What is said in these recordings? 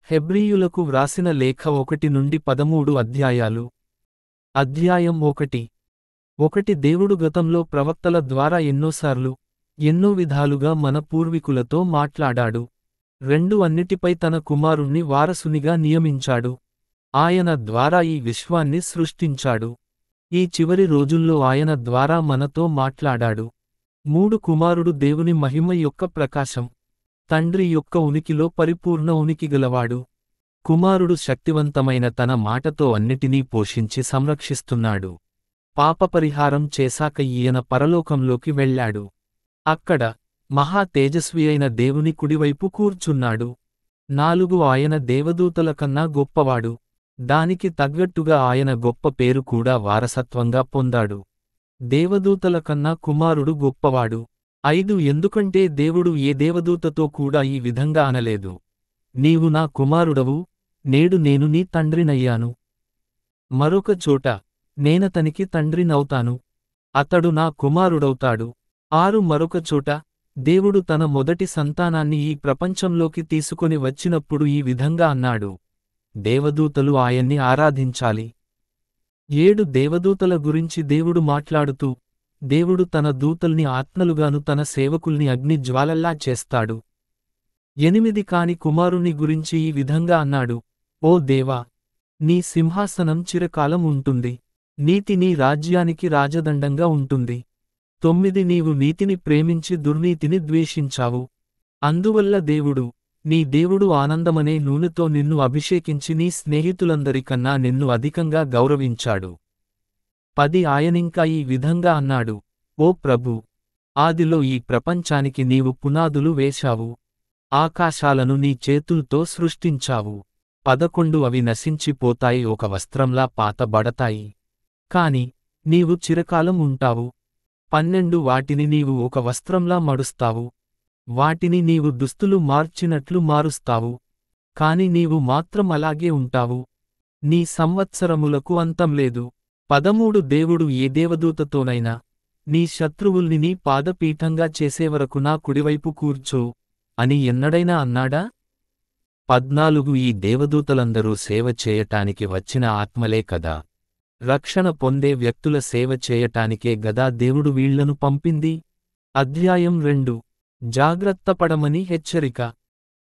హెబ్రీయులకు వ్రాసిన లేఖ 1-13 అధ్యాయాలు. అధ్యాయం 1. దేవుడు గతంలో ప్రవక్తల ద్వారా ఎన్నోసార్లు, ఎన్నో విధాలుగా మన పూర్వీకులతో మాట్లాడాడు. 2 అన్నిటిపై తన కుమారుణ్ణి వారసునిగా నియమించాడు. ఆయన ద్వారా ఈ విశ్వాన్ని సృష్టించాడు. ఈ చివరి రోజుల్లో ఆయన ద్వారా మనతో మాట్లాడాడు. 3 కుమారుడు దేవుని మహిమ యొక్క ప్రకాశం. తండ్రి యొక్క ఉనికిలో పరిపూర్ణ ఉనికిగలవాడు. కుమారుడు శక్తివంతమైన తన మాటతో అన్నిటినీ పోషించి సంరక్షిస్తున్నాడు. పాపపరిహారం చేశాక ఈయన పరలోకంలోకి వెళ్ళాడు. అక్కడ మహా తేజస్వి అయిన దేవుని కుడివైపు కూర్చున్నాడు. 4 ఆయన దేవదూతల కన్నా గొప్పవాడు. దానికి తగ్గట్టుగా ఆయన గొప్ప పేరు కూడా వారసత్వంగా పొందాడు. దేవదూతల కన్నా కుమారుడు గొప్పవాడు. 5 ఎందుకంటే దేవుడు ఏ దేవదూతతో కూడా ఈ విధంగా అనలేదు, నీవు నా కుమారుడవు, నేడు నేను నీ తండ్రినయ్యాను. మరొక చోట, నేనతనికి తండ్రినవుతాను, అతడు నా కుమారుడవుతాడు. 6 మరొక చోట, దేవుడు తన మొదటి సంతానాన్ని ఈ ప్రపంచంలోకి తీసుకొని వచ్చినప్పుడు ఈ విధంగా అన్నాడు, దేవదూతలు ఆయన్ని ఆరాధించాలి. 7 దేవదూతల గురించి దేవుడు మాట్లాడుతూ, దేవుడు తన దూతల్ని ఆత్మలుగాను తన సేవకుల్ని అగ్ని జ్వాలల్లా చేస్తాడు. 8 కాని కుమారుని గురించి ఈ విధంగా అన్నాడు, ఓ దేవా, నీ సింహాసనం చిరకాలం ఉంటుంది, నీతి నీ రాజ్యానికి రాజదండంగా ఉంటుంది. 9 నీవు నీతిని ప్రేమించి దుర్నీతిని ద్వేషించావు. అందువల్ల నీ దేవుడు ఆనందమనే నూనెతో నిన్ను అభిషేకించి నీ స్నేహితులందరికన్నా నిన్ను అధికంగా గౌరవించాడు. 10 ఆయనింకా ఈ విధంగా అన్నాడు, ఓ ప్రభూ, ఆదిలో ఈ ప్రపంచానికి నీవు పునాదులు వేశావు, ఆకాశాలను నీ చేతుల్తో సృష్టించావు. 11 అవి నశించిపోతాయి, ఒక వస్త్రంలా పాతబడతాయి, కాని నీవు చిరకాలం ఉంటావు. 12 వాటిని నీవు ఒక వస్త్రంలా మడుస్తావు, వాటిని నీవు దుస్తులు మార్చినట్లు మారుస్తావు, కాని నీవు మాత్రం అలాగే ఉంటావు, నీ సంవత్సరములకు అంతం లేదు. 13 దేవుడు ఏ దేవదూతతోనైనా, నీ శత్రువుల్ని నీ పాదపీఠంగా చేసేవరకు నా కుడివైపు కూర్చో అని ఎన్నడైనా అన్నాడా? 14 ఈ దేవదూతలందరూ సేవ చేయటానికి వచ్చిన ఆత్మలే కదా, రక్షణ పొందే వ్యక్తుల సేవ చేయటానికే గదా దేవుడు వీళ్లను పంపింది. అధ్యాయం 2. జాగ్రత్తపడమని హెచ్చరిక.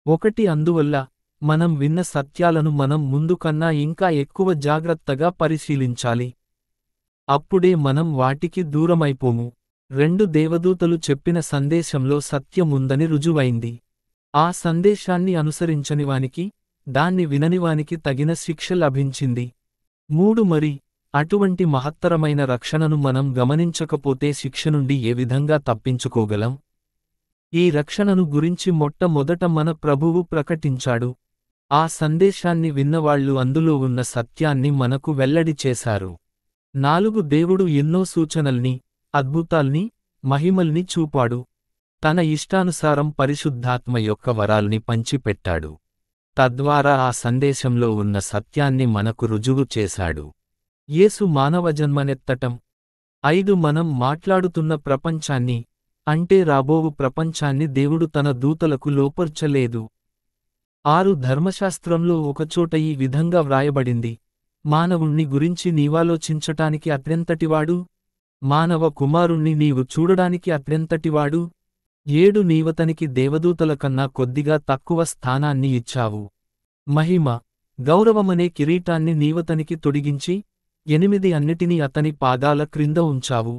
1 అందువల్ల మనం విన్న సత్యాలను మనం ముందు కన్నా ఇంకా ఎక్కువ జాగ్రత్తగా పరిశీలించాలి. అప్పుడే మనం వాటికి దూరమైపోము. 2 దేవదూతలు చెప్పిన సందేశంలో సత్యముందని రుజువైంది. ఆ సందేశాన్ని అనుసరించనివానికి, దాన్ని విననివానికి తగిన శిక్ష లభించింది. 3 మరి అటువంటి మహత్తరమైన రక్షణను మనం గమనించకపోతే శిక్ష నుండి ఏ విధంగా తప్పించుకోగలం? ఈ రక్షణను గురించి మొట్టమొదట మన ప్రభువు ప్రకటించాడు. ఆ సందేశాన్ని విన్నవాళ్లు అందులో ఉన్న సత్యాన్ని మనకు వెల్లడి చేశారు. 4 దేవుడు ఎన్నో సూచనల్ని, అద్భుతాల్ని, మహిమల్ని చూపాడు. తన ఇష్టానుసారం పరిశుద్ధాత్మ యొక్క వరాల్ని పంచిపెట్టాడు. తద్వారా ఆ సందేశంలో ఉన్న సత్యాన్ని మనకు రుజువు చేశాడు. యేసు మానవజన్మనెత్తటం. 5 మనం మాట్లాడుతున్న ప్రపంచాన్ని, అంటే రాబోవు ప్రపంచాన్ని దేవుడు తన దూతలకు లోపర్చలేదు. 6 ధర్మశాస్త్రంలో ఒకచోట ఈ విధంగా వ్రాయబడింది, మానవుణ్ణి గురించి నీవాలోచించటానికి అత్రెంతటివాడు, మానవ కుమారుణ్ణి నీవు చూడడానికి అత్రెంతటివాడు. 7 నీవతనికి దేవదూతల కన్నా కొద్దిగా తక్కువ స్థానాన్ని ఇచ్చావు. మహిమ, గౌరవమనే కిరీటాన్ని నీవతనికి తొడిగించి, 8 అన్నిటినీ అతని పాదాల క్రింద ఉంచావు.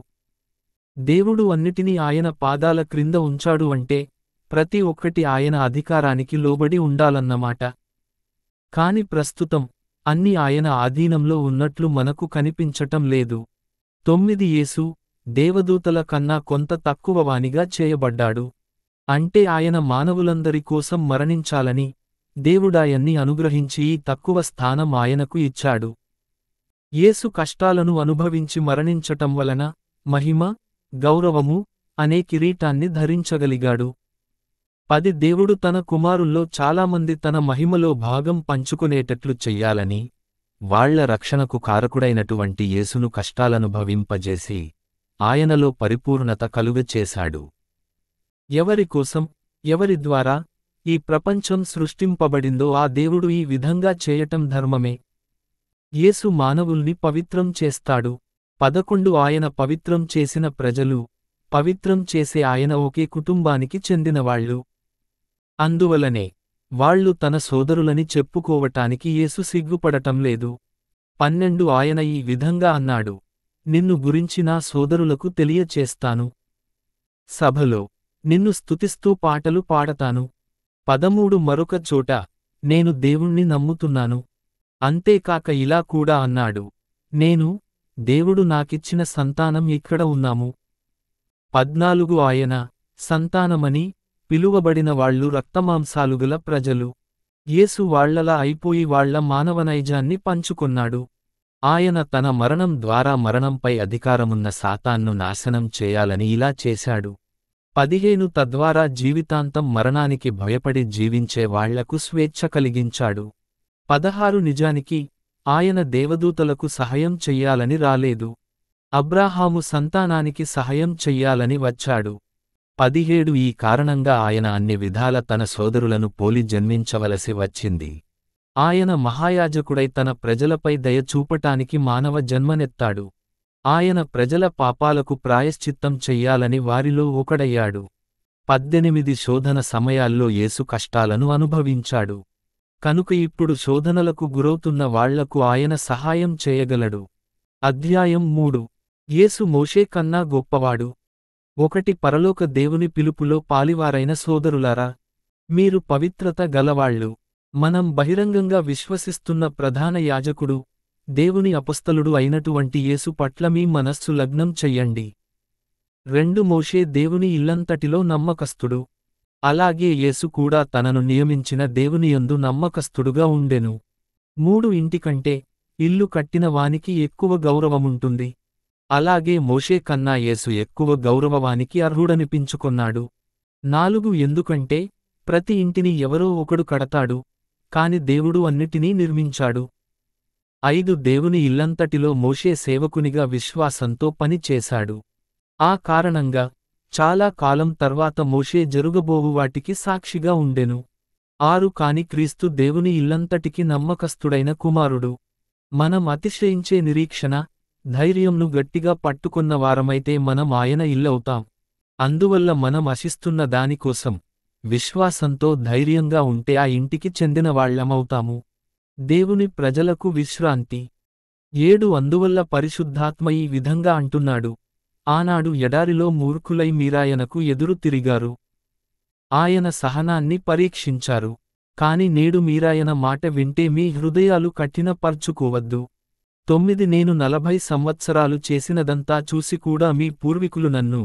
దేవుడు అన్నిటినీ ఆయన పాదాల క్రింద ఉంచాడు అంటే, ప్రతి ఒక్కటి ఆయన అధికారానికి లోబడి ఉండాలన్నమాట. కాని ప్రస్తుతం అన్ని ఆయన ఆధీనంలో ఉన్నట్లు మనకు కనిపించటం లేదు. 9 యేసు దేవదూతల కన్నా కొంత తక్కువవానిగా చేయబడ్డాడు. అంటే ఆయన మానవులందరి కోసం మరణించాలని దేవుడాయన్ని అనుగ్రహించి ఈ తక్కువ స్థానం ఆయనకు ఇచ్చాడు. యేసు కష్టాలను అనుభవించి మరణించటం వలన మహిమ, గౌరవము అనే కిరీటాన్ని ధరించగలిగాడు. 10 దేవుడు తన కుమారుల్లో చాలామంది తన మహిమలో భాగం పంచుకొనేటట్లు చెయ్యాలని, వాళ్ల రక్షణకు కారకుడైనటువంటి యేసును కష్టాలనుభవింపజేసి, ఆయనలో పరిపూర్ణత కలుగచేశాడు. ఎవరికోసం, ఎవరి ద్వారా, ఈ ప్రపంచం సృష్టింపబడిందో ఆ దేవుడు ఈ విధంగా చేయటం ధర్మమే. యేసు మానవుల్ని పవిత్రం చేస్తాడు. 11 ఆయన పవిత్రం చేసిన ప్రజలు, పవిత్రం చేసే ఆయన ఒకే కుటుంబానికి చెందినవాళ్ళు. అందువలనే వాళ్ళు తన సోదరులని చెప్పుకోవటానికి యేసు సిగ్గుపడటం లేదు. 12 ఆయన ఈ విధంగా అన్నాడు, నిన్ను గురించి నా సోదరులకు తెలియచేస్తాను. సభలో నిన్ను స్తుతిస్తూ పాటలు పాడతాను. 13 మరొక చోట, నేను దేవుణ్ణి నమ్ముతున్నాను. అంతేకాక ఇలా కూడా అన్నాడు, నేను, దేవుడు నాకిచ్చిన సంతానం ఇక్కడ ఉన్నాము. 14 ఆయన, సంతానమని పిలువబడిన వాళ్ళు రక్తమాంసాలుగల ప్రజలు. యేసు వాళ్లలా అయిపోయి వాళ్ల మానవనైజాన్ని పంచుకొన్నాడు. ఆయన తన మరణం ద్వారా మరణంపై అధికారమున్న సాతాన్ను నాశనం చేయాలని ఇలా చేశాడు. 15 తద్వారా జీవితాంతం మరణానికి భయపడి జీవించే వాళ్లకు స్వేచ్ఛ కలిగించాడు. 16 నిజానికి, ఆయన దేవదూతలకు సహాయం చెయ్యాలని రాలేదు. అబ్రాహాము సంతానానికి సహాయం చెయ్యాలని వచ్చాడు. 17 ఈ కారణంగా ఆయన అన్ని విధాల తన సోదరులను పోలి జన్మించవలసి వచ్చింది. ఆయన మహాయాజకుడై తన ప్రజలపై దయ చూపటానికి మానవ జన్మనెత్తాడు. ఆయన ప్రజల పాపాలకు ప్రాయశ్చిత్తం చెయ్యాలని వారిలో ఒకడయ్యాడు. 18 శోధన సమయాల్లో యేసు కష్టాలను అనుభవించాడు. కనుక ఇప్పుడు శోధనలకు గురవుతున్న వాళ్లకు ఆయన సహాయం చేయగలడు. అధ్యాయం 3. యేసు మోషే కన్నా గొప్పవాడు. 1 పరలోక దేవుని పిలుపులో పాలివారైన సోదరులారా, మీరు పవిత్రత గలవాళ్ళు. మనం బహిరంగంగా విశ్వసిస్తున్న ప్రధాన యాజకుడు, దేవుని అపొస్తలుడు అయినటువంటి యేసు పట్ల మీ మనస్సు లగ్నం చెయ్యండి. 2 మోషే దేవుని ఇల్లంతటిలో నమ్మకస్తుడు. అలాగే యేసు కూడా తనను నియమించిన దేవునియందు నమ్మకస్తుడుగా ఉండెను. 3 ఇంటికంటే ఇల్లు కట్టిన వానికి ఎక్కువ గౌరవముంటుంది. అలాగే మోషే కన్నా యేసు ఎక్కువ గౌరవవానికి అర్హుడనిపించుకొన్నాడు. 4 ఎందుకంటే ప్రతి ఇంటిని ఎవరో ఒకడు కడతాడు, కాని దేవుడు అన్నిటినీ నిర్మించాడు. 5 దేవుని ఇల్లంతటిలో మోషే సేవకునిగా విశ్వాసంతో పని చేశాడు. ఆ కారణంగా చాలా కాలం తర్వాత మోషే జరుగబోవు వాటికి సాక్షిగా ఉండెను. 6 కాని క్రీస్తు దేవుని ఇల్లంతటికి నమ్మకస్తుడైన కుమారుడు. మనం అతిశయించే నిరీక్షణ, ధైర్యంను గట్టిగా పట్టుకున్న వారమైతే మనం ఆయన ఇల్లవుతాం. అందువల్ల మనం ఆశిస్తున్న దానికోసం విశ్వాసంతో ధైర్యంగా ఉంటే ఆ ఇంటికి చెందినవాళ్లమవుతాము. దేవుని ప్రజలకు విశ్రాంతి. 7 అందువల్ల పరిశుద్ధాత్మ ఈ విధంగా అంటున్నాడు, ఆనాడు ఎడారిలో మూర్ఖులై మీరాయనకు ఎదురు తిరిగారు. ఆయన సహనాన్ని పరీక్షించారు. కాని నేడు మీరాయన మాట వింటే మీ హృదయాలు కఠినపర్చుకోవద్దు. 9 నేను 40 సంవత్సరాలు చేసినదంతా చూసి కూడా మీ పూర్వీకులు నన్ను,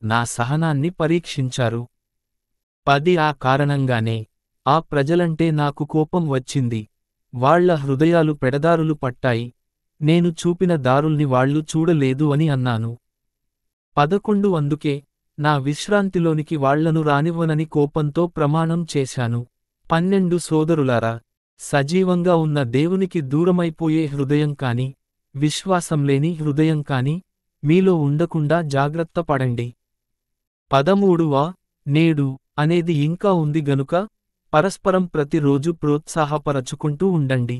నా సహనాన్ని పరీక్షించారు. 10 ఆ కారణంగానే ఆ ప్రజలంటే నాకు కోపం వచ్చింది. వాళ్ల హృదయాలు పెడదారులు పట్టాయి. నేను చూపిన దారుల్ని వాళ్ళు చూడలేదు అని అన్నాను. 11 అందుకే నా విశ్రాంతిలోనికి వాళ్లను రానివ్వనని కోపంతో ప్రమాణం చేశాను. 12 సోదరులారా, సజీవంగా ఉన్న దేవునికి దూరమైపోయే హృదయం కాని, విశ్వాసంలేని హృదయం కాని మీలో ఉండకుండా జాగ్రత్త పడండి. 13 నేడు అనేది ఇంకా ఉంది గనుక పరస్పరం ప్రతిరోజు ప్రోత్సాహపరచుకుంటూ ఉండండి.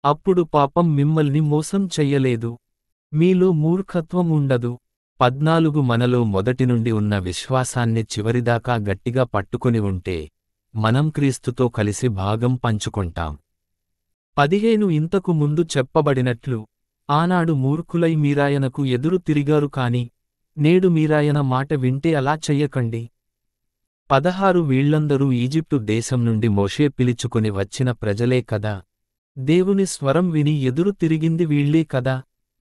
అప్పుడు పాపం మిమ్మల్ని మోసం చెయ్యలేదు, మీలో మూర్ఖత్వం ఉండదు. 14 మనలో మొదటి నుండి ఉన్న విశ్వాసాన్ని చివరిదాకా గట్టిగా పట్టుకుని ఉంటే మనం క్రీస్తుతో కలిసి భాగం పంచుకొంటాం. 15 ఇంతకు ముందు చెప్పబడినట్లు, ఆనాడు మూర్ఖులై మీరాయనకు ఎదురు తిరిగారు కాని నేడు మీరాయన మాట వింటే అలా చెయ్యకండి. 16 వీళ్లందరూ ఈజిప్టు దేశం నుండి మోషే పిలుచుకుని వచ్చిన ప్రజలే కదా. దేవుని స్వరం విని ఎదురు తిరిగింది వీళ్లే కదా.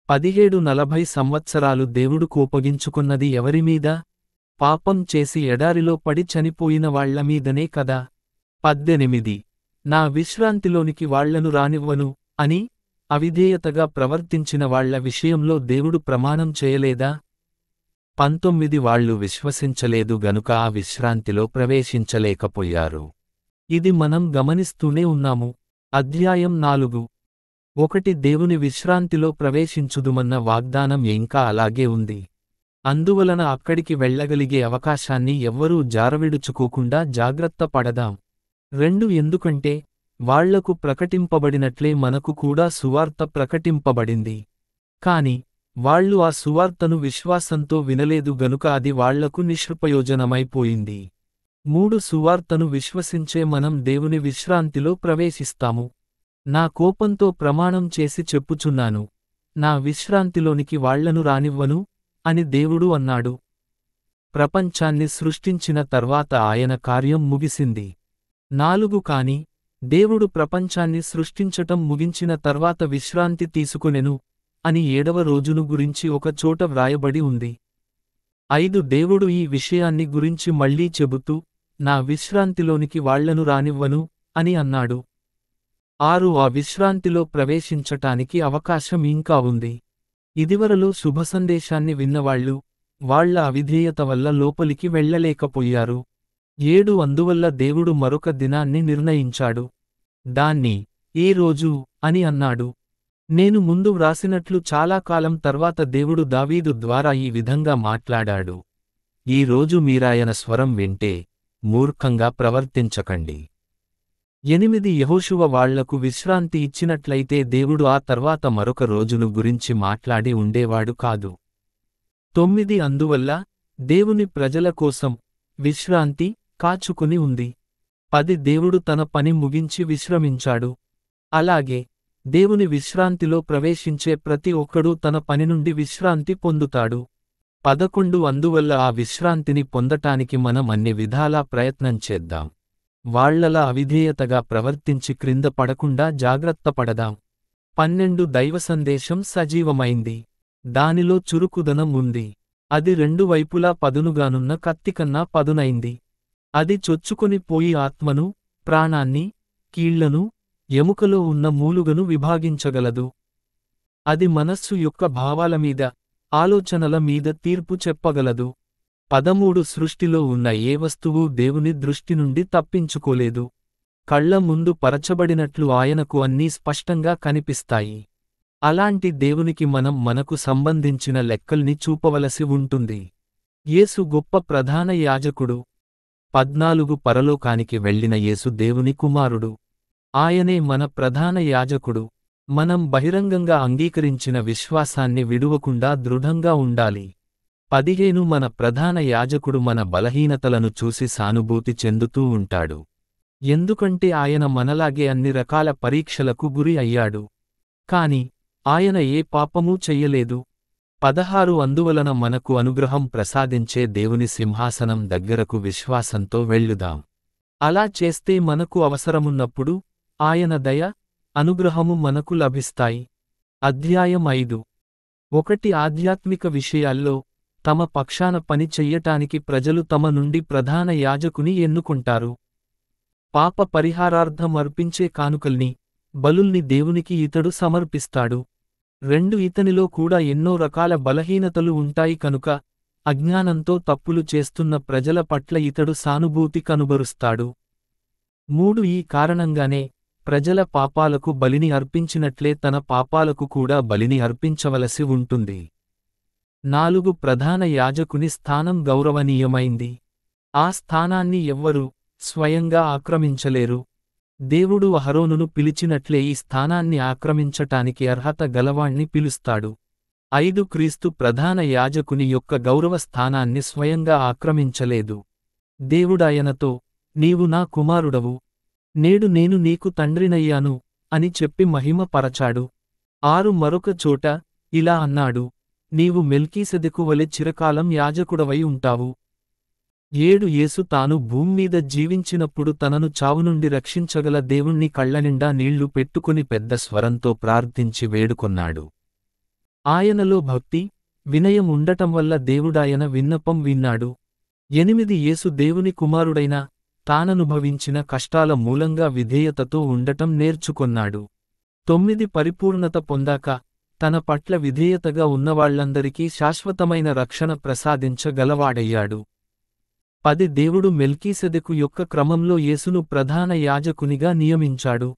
17 40 సంవత్సరాలు దేవుడు కోపగించుకున్నది ఎవరిమీద? పాపం చేసి ఎడారిలో పడి చనిపోయిన వాళ్లమీదనే కదా. 18 నా విశ్రాంతిలోనికి వాళ్లను రానివ్వను అని అవిధేయతగా ప్రవర్తించిన వాళ్ల విషయంలో దేవుడు ప్రమాణం చేయలేదా? 19 వాళ్ళు విశ్వసించలేదు గనుక ఆ విశ్రాంతిలో ప్రవేశించలేకపోయారు. ఇది మనం గమనిస్తూనే ఉన్నాము. అధ్యాయం 4. 1 దేవుని విశ్రాంతిలో ప్రవేశించుదుమన్న వాగ్దానం ఇంకా అలాగే ఉంది. అందువలన అక్కడికి వెళ్ళగలిగే అవకాశాన్ని ఎవ్వరూ జారవిడుచుకోకుండా జాగ్రత్త పడదాం. 2 ఎందుకంటే వాళ్లకు ప్రకటింపబడినట్లే మనకు కూడా సువార్త ప్రకటింపబడింది. కాని వాళ్ళు ఆ సువార్తను విశ్వాసంతో వినలేదు గనుక అది వాళ్లకు నిష్ప్రయోజనమైపోయింది. 3 సువార్తను విశ్వసించే మనం దేవుని విశ్రాంతిలో ప్రవేశిస్తాము. నా కోపంతో ప్రమాణం చేసి చెప్పుచున్నాను, నా విశ్రాంతిలోనికి వాళ్లను రానివ్వను అని దేవుడు అన్నాడు. ప్రపంచాన్ని సృష్టించిన తర్వాత ఆయన కార్యం ముగిసింది. 4 కాని దేవుడు ప్రపంచాన్ని సృష్టించటం ముగించిన తర్వాత విశ్రాంతి తీసుకొనెను అని 7వ రోజును గురించి ఒక చోట వ్రాయబడి ఉంది. 5 దేవుడు ఈ విషయాన్ని గురించి మళ్ళీ చెబుతూ, నా విశ్రాంతిలోనికి వాళ్లను రానివ్వను అని అన్నాడు. 6 ఆ విశ్రాంతిలో ప్రవేశించటానికి అవకాశం ఇంకా ఉంది. ఇదివరలో శుభసందేశాన్ని విన్నవాళ్లు వాళ్ల అవిధేయత వల్ల లోపలికి వెళ్ళలేకపోయారు. 7 అందువల్ల దేవుడు మరొక దినాన్ని నిర్ణయించాడు. దాన్ని ఏ రోజు అని అన్నాడు. నేను ముందు వ్రాసినట్లు చాలా కాలం తర్వాత దేవుడు దావీదు ద్వారా ఈ విధంగా మాట్లాడాడు. ఈ రోజు మీరాయన స్వరం వింటే మూర్ఖంగా ప్రవర్తించకండి. 8 యెహోషువ వాళ్లకు విశ్రాంతి ఇచ్చినట్లయితే దేవుడు ఆ తర్వాత మరొక రోజును గురించి మాట్లాడి ఉండేవాడు కాదు. 9 అందువల్ల దేవుని ప్రజల కోసం విశ్రాంతి కాచుకుని ఉంది. 10 దేవుడు తన పని ముగించి విశ్రమించాడు. అలాగే దేవుని విశ్రాంతిలో ప్రవేశించే ప్రతి ఒక్కడూ తన పని నుండి విశ్రాంతి పొందుతాడు. 11 అందువల్ల ఆ విశ్రాంతిని పొందటానికి మనం అన్ని విధాలా ప్రయత్నం చేద్దాం. వాళ్లలా అవిధేయతగా ప్రవర్తించి క్రింద పడకుండా జాగ్రత్త పడదాం. 12 దైవ సందేశం సజీవమైంది. దానిలో చురుకుదనం ఉంది. అది 2 వైపులా పదునుగానున్న కత్తికన్నా పదునైంది. అది చొచ్చుకొని పోయి ఆత్మను, ప్రాణాన్ని, కీళ్లను, ఎముకలో ఉన్న మూలుగను విభాగించగలదు. అది మనస్సు యొక్క భావాల మీద, ఆలోచనల మీద తీర్పు చెప్పగలదు. 13 సృష్టిలో ఉన్న ఏ వస్తువూ దేవుని దృష్టి నుండి తప్పించుకోలేదు. కళ్ల ముందు పరచబడినట్లు ఆయనకు అన్నీ స్పష్టంగా కనిపిస్తాయి. అలాంటి దేవునికి మనం మనకు సంబంధించిన లెక్కల్ని చూపవలసి ఉంటుంది. యేసు గొప్ప ప్రధాన యాజకుడు. 14 పరలోకానికి వెళ్ళిన యేసు దేవుని కుమారుడు. ఆయనే మన ప్రధాన యాజకుడు. మనం బహిరంగంగా అంగీకరించిన విశ్వాసాన్ని విడువకుండా దృఢంగా ఉండాలి. 15 మన ప్రధాన యాజకుడు మన బలహీనతలను చూసి సానుభూతి చెందుతూ ఉంటాడు. ఎందుకంటే ఆయన మనలాగే అన్ని రకాల పరీక్షలకు గురి అయ్యాడు. కాని ఆయన ఏ పాపమూ చెయ్యలేదు. 16 అందువలన మనకు అనుగ్రహం ప్రసాదించే దేవుని సింహాసనం దగ్గరకు విశ్వాసంతో వెళ్ళుదాం. అలా చేస్తే మనకు అవసరమున్నప్పుడు ఆయన దయ, అనుగ్రహము మనకు లభిస్తాయి. అధ్యాయం 5. 1 ఆధ్యాత్మిక విషయాల్లో తమ పక్షాన పని చెయ్యటానికి ప్రజలు తమ నుండి ప్రధాన యాజకుని ఎన్నుకుంటారు. పాప పరిహారార్థం అర్పించే కానుకల్ని, బలుల్ని దేవునికి ఇతడు సమర్పిస్తాడు. 2 ఇతనిలో కూడా ఎన్నో రకాల బలహీనతలు ఉంటాయి కనుక అజ్ఞానంతో తప్పులు చేస్తున్న ప్రజల పట్ల ఇతడు సానుభూతి కనుబరుస్తాడు. 3 ఈ కారణంగానే ప్రజల పాపాలకు బలిని అర్పించినట్లే తన పాపాలకు కూడా బలిని అర్పించవలసి ఉంటుంది. 4 ప్రధాన యాజకుని స్థానం గౌరవనీయమైంది. ఆ స్థానాన్ని ఎవ్వరూ స్వయంగా ఆక్రమించలేరు. దేవుడు అహరోనును పిలిచినట్లే ఈ స్థానాన్ని ఆక్రమించటానికి అర్హత గలవాణ్ణి పిలుస్తాడు. 5 క్రీస్తు ప్రధాన యాజకుని యొక్క గౌరవ స్థానాన్ని స్వయంగా ఆక్రమించలేదు. దేవుడాయనతో, నీవు నా కుమారుడవు, నేడు నేను నీకు తండ్రినయ్యాను అని చెప్పి మహిమ పరచాడు. 6 మరొక చోట ఇలా అన్నాడు, నీవు మెల్కీసెదెకు వలె చిరకాలం యాజకుడవై ఉంటావు. 7 యేసు తాను భూమ్మీద జీవించినప్పుడు తనను చావునుండి రక్షించగల దేవుణ్ణి కళ్లనిండా నీళ్లు పెట్టుకుని పెద్ద స్వరంతో ప్రార్థించి వేడుకొన్నాడు. ఆయనలో భక్తి, వినయం ఉండటం వల్ల దేవుడాయన విన్నపం విన్నాడు. 8 యేసు దేవుని కుమారుడైన తాననుభవించిన కష్టాల మూలంగా విధేయతతో ఉండటం నేర్చుకొన్నాడు. 9 పరిపూర్ణత పొందాక తన పట్ల విధేయతగా ఉన్నవాళ్లందరికీ శాశ్వతమైన రక్షణ ప్రసాదించగలవాడయ్యాడు. 10 దేవుడు మెల్కీసెదెకు యొక్క క్రమంలో యేసును ప్రధాన యాజకునిగా నియమించాడు.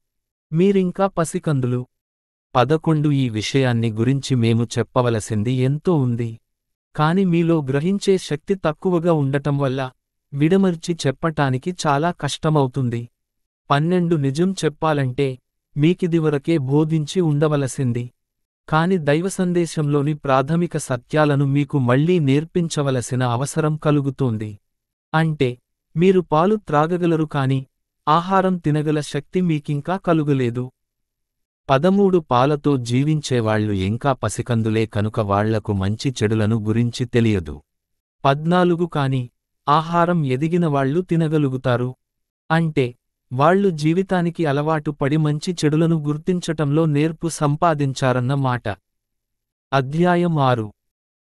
మీరింకా పసికందులు. 11 ఈ విషయాన్ని గురించి మేము చెప్పవలసింది ఎంతో ఉంది. కాని మీలో గ్రహించే శక్తి తక్కువగా ఉండటం వల్ల విడమర్చి చెప్పటానికి చాలా కష్టమవుతుంది. 12 నిజం చెప్పాలంటే మీకిదివరకే బోధించి ఉండవలసింది. కాని దైవసందేశంలోని ప్రాథమిక సత్యాలను మీకు మళ్లీ నేర్పించవలసిన అవసరం కలుగుతోంది. అంటే మీరు పాలు త్రాగగలరు కాని ఆహారం తినగల శక్తి మీకింకా కలుగలేదు. 13 పాలతో జీవించేవాళ్లు ఇంకా పసికందులే కనుక వాళ్లకు మంచి చెడులను గురించి తెలియదు. 14 కాని ఆహారం ఎదిగినవాళ్లు తినగలుగుతారు. అంటే వాళ్లు జీవితానికి అలవాటు పడి మంచి చెడులను గుర్తించటంలో నేర్పు సంపాదించారన్న మాట. అధ్యాయం 6.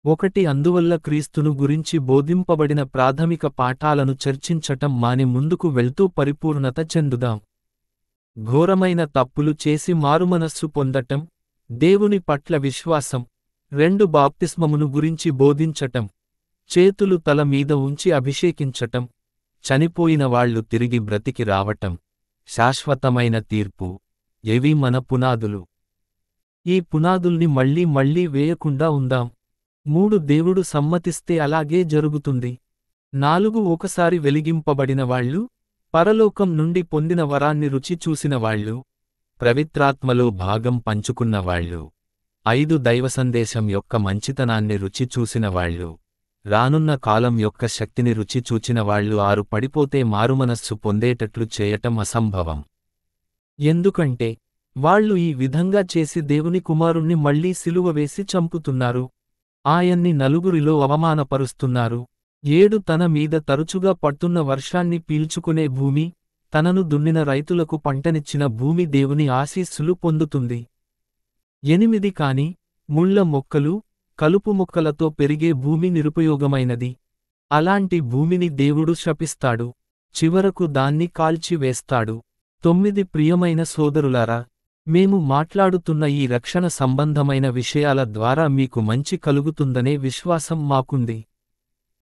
1 అందువల్ల క్రీస్తును గురించి బోధింపబడిన ప్రాథమిక పాఠాలను చర్చించటం మాని ముందుకు వెళ్తూ పరిపూర్ణత చెందుదాం. ఘోరమైన తప్పులు చేసి మారుమనస్సు పొందటం, దేవుని పట్ల విశ్వాసం, 2 బాప్తిస్మమును గురించి బోధించటం, చేతులు తల మీద ఉంచి అభిషేకించటం, చనిపోయిన వాళ్లు తిరిగి బ్రతికి రావటం, శాశ్వతమైన తీర్పు, ఇవి మన పునాదులు. ఈ పునాదుల్ని మళ్లీ వేయకుండా ఉందాం. 3 దేవుడు సమ్మతిస్తే అలాగే జరుగుతుంది. 4 ఒకసారి వెలిగింపబడిన వాళ్ళు, పరలోకం నుండి పొందిన వరాన్ని రుచి చూసినవాళ్లు, పవిత్రాత్మలో భాగం పంచుకున్నవాళ్లు. 5 దైవసందేశం యొక్క మంచితనాన్ని రుచి చూసినవాళ్లు, రానున్న కాలం యొక్క శక్తిని రుచి చూచినవాళ్లు. 6 పడిపోతే మారుమనస్సు పొందేటట్లు చేయటం అసంభవం. ఎందుకంటే వాళ్లు ఈ విధంగా చేసి దేవుని కుమారుణ్ణి మళ్లీ సిలువ వేసి చంపుతున్నారు. ఆయన్ని నలుగురిలో అవమానపరుస్తున్నారు. 7 తన మీద తరచుగా పడుతున్న వర్షాన్ని పీల్చుకునే భూమి, తనను దున్నిన రైతులకు పంటనిచ్చిన భూమి దేవుని ఆశీస్సులు పొందుతుంది. 8 కాని ముళ్ళ మొక్కలు, కలుపు మొక్కలతో పెరిగే భూమి నిరుపయోగమైనది. అలాంటి భూమిని దేవుడు శపిస్తాడు. చివరకు దాన్ని కాల్చివేస్తాడు. 9 ప్రియమైన సోదరులారా, మేము మాట్లాడుతున్న ఈ రక్షణ సంబంధమైన విషయాల ద్వారా మీకు మంచి కలుగుతుందనే విశ్వాసం మాకుంది.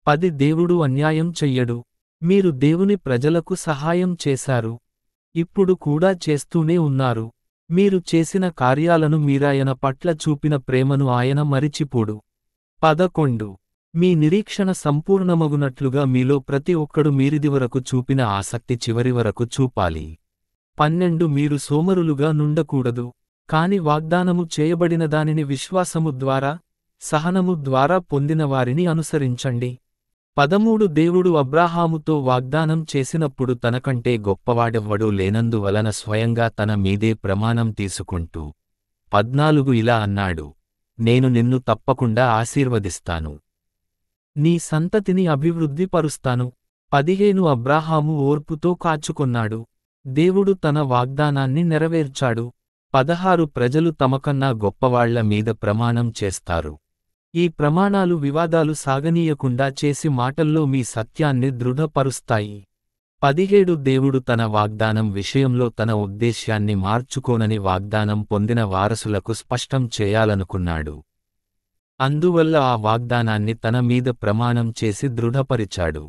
10 దేవుడు అన్యాయం చెయ్యడు. మీరు దేవుని ప్రజలకు సహాయం చేశారు. ఇప్పుడు కూడా చేస్తూనే ఉన్నారు. మీరు చేసిన కార్యాలను మీరాయన పట్ల చూపిన ప్రేమను ఆయన మరిచిపోడు. 11 మీ నిరీక్షణ సంపూర్ణమగునట్లుగా మీలో ప్రతి ఒక్కడు మీరిదివరకు చూపిన ఆసక్తి చివరి వరకు చూపాలి. 12 మీరు సోమరులుగా నుండకూడదు. కాని వాగ్దానము చేయబడిన దానిని విశ్వాసము ద్వారా, సహనము ద్వారా పొందిన వారిని అనుసరించండి. 13 దేవుడు అబ్రాహాముతో వాగ్దానం చేసినప్పుడు తనకంటే గొప్పవాడెవ్వడూ లేనందువలన స్వయంగా తన మీదే ప్రమాణం తీసుకుంటూ 14 ఇలా అన్నాడు, నేను నిన్ను తప్పకుండా ఆశీర్వదిస్తాను. నీ సంతతిని అభివృద్ధి పరుస్తాను. 15 అబ్రాహాము ఓర్పుతో కాచుకొన్నాడు. దేవుడు తన వాగ్దానాన్ని నెరవేర్చాడు. 16 ప్రజలు తమకన్నా గొప్పవాళ్ల మీద ప్రమాణం చేస్తారు. ఈ ప్రమాణాలు వివాదాలు సాగనీయకుండా చేసి మాటల్లో మీ సత్యాన్ని దృఢపరుస్తాయి. 17 దేవుడు తన వాగ్దానం విషయంలో తన ఉద్దేశ్యాన్ని మార్చుకోనని వాగ్దానం పొందిన వారసులకు స్పష్టం చేయాలనుకున్నాడు. అందువల్ల ఆ వాగ్దానాన్ని తన మీద ప్రమాణం చేసి దృఢపరిచాడు.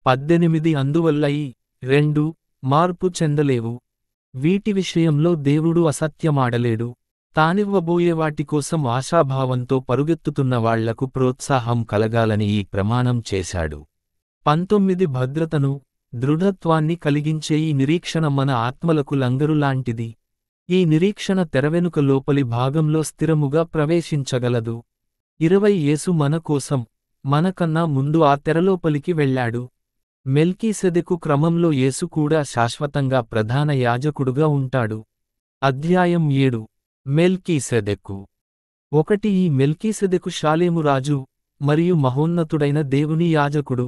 18 అందువల్ల ఈ 2 మార్పు చెందలేవు. వీటి విషయంలో దేవుడు అసత్యమాడలేడు. తానివ్వబోయే వాటికోసం ఆశాభావంతో పరుగెత్తుతున్న వాళ్లకు ప్రోత్సాహం కలగాలని ఈ ప్రమాణం చేశాడు. 19 భద్రతను, దృఢత్వాన్ని కలిగించే ఈ నిరీక్షణ మన ఆత్మలకు లంగరులాంటిది. ఈ నిరీక్షణ తెరవెనుక లోపలి భాగంలో స్థిరముగా ప్రవేశించగలదు. 20 యేసు మన కోసం, మనకన్నా ముందు ఆ తెరలోపలికి వెళ్ళాడు. మెల్కీసెదెకు క్రమంలో యేసు కూడా శాశ్వతంగా ప్రధాన యాజకుడుగా ఉంటాడు. అధ్యాయం 7 మెల్కీసెదెకు 1 ఈ మెల్కీసెదెకు షాలేము రాజు మరియు మహోన్నతుడైన దేవుని యాజకుడు.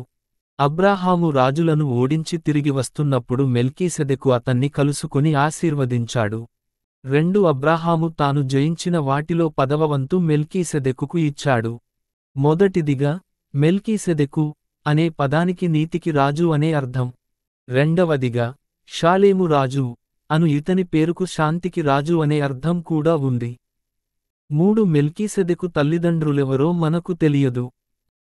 అబ్రాహాము రాజులను ఓడించి తిరిగి వస్తున్నప్పుడు మెల్కీసెదెకు అతన్ని కలుసుకొని ఆశీర్వదించాడు. 2 అబ్రాహాము తాను జయించిన వాటిలో 10వ వంతు మెల్కీసెదెకుకు ఇచ్చాడు. మొదటిదిగా మెల్కీసెదెకు అనే పదానికి నీతికి రాజు అనే అర్థం. రెండవదిగా షాలేము రాజు అను ఇతని పేరుకు శాంతికి రాజు అనే అర్థం కూడా ఉంది. 3 మెల్కీసెదెకు తల్లిదండ్రులెవరో మనకు తెలియదు.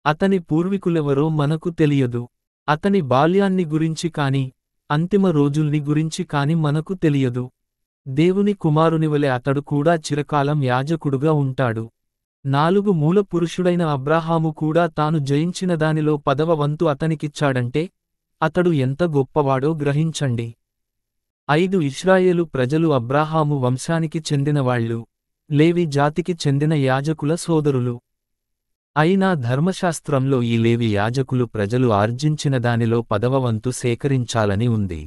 అతని పూర్వీకులెవరో మనకు తెలియదు. అతని బాల్యాన్ని గురించి కాని, అంతిమ రోజుల్ని గురించి కాని మనకు తెలియదు. దేవుని కుమారునివలె అతడు కూడా చిరకాలం యాజకుడుగా ఉంటాడు. 4 మూల పురుషుడైన అబ్రాహాము కూడా తాను జయించిన దానిలో 10వ వంతు అతనికిచ్చాడంటే అతడు ఎంత గొప్పవాడో గ్రహించండి. 5 ఇశ్రాయేలు ప్రజలు అబ్రాహాము వంశానికి చెందినవాళ్ళు, లేవి జాతికి చెందిన యాజకుల సోదరులు. అయినా ధర్మశాస్త్రంలో ఈ లేవి యాజకులు ప్రజలు ఆర్జించిన దానిలో 10వ వంతు సేకరించాలని ఉంది.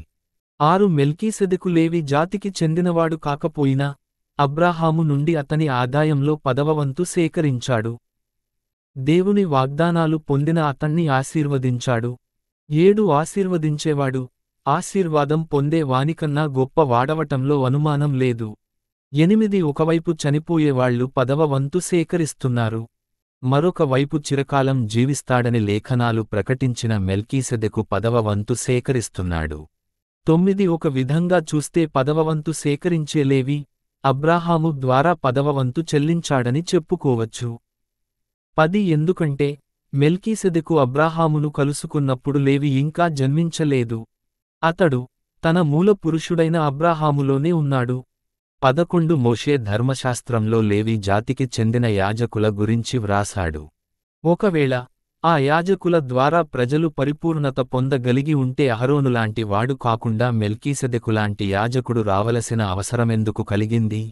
6 మెల్కీసెదెకు లేవి జాతికి చెందినవాడు కాకపోయినా అబ్రాహాము నుండి అతని ఆదాయంలో 10వ వంతు సేకరించాడు. దేవుని వాగ్దానాలు పొందిన అతన్ని ఆశీర్వదించాడు. 7 ఆశీర్వదించేవాడు ఆశీర్వాదం పొందే వానికన్నా గొప్ప వాడవటంలో అనుమానం లేదు. 8 ఒకవైపు చనిపోయేవాళ్లు 10వ వంతు సేకరిస్తున్నారు. మరొక వైపు చిరకాలం జీవిస్తాడని లేఖనాలు ప్రకటించిన మెల్కీసెదెకు 10వ వంతు సేకరిస్తున్నాడు. 9 ఒక విధంగా చూస్తే 10వ వంతు సేకరించే లేవి అబ్రాహాము ద్వారా 10వ వంతు చెల్లించాడని చెప్పుకోవచ్చు. 10 ఎందుకంటే మెల్కీసెదెకు అబ్రాహామును కలుసుకున్నప్పుడు లేవి ఇంకా జన్మించలేదు. అతడు తన మూల పురుషుడైన అబ్రాహాములోనే ఉన్నాడు. 11 మోషే ధర్మశాస్త్రంలో లేవి జాతికి చెందిన యాజకుల గురించి వ్రాసాడు. ఒకవేళ ఆ యాజకుల ద్వారా ప్రజలు పరిపూర్ణత పొందగలిగి ఉంటే అహరోనులాంటి వాడు కాకుండా మెల్కీసెదెకులాంటి యాజకుడు రావలసిన అవసరమెందుకు కలిగింది?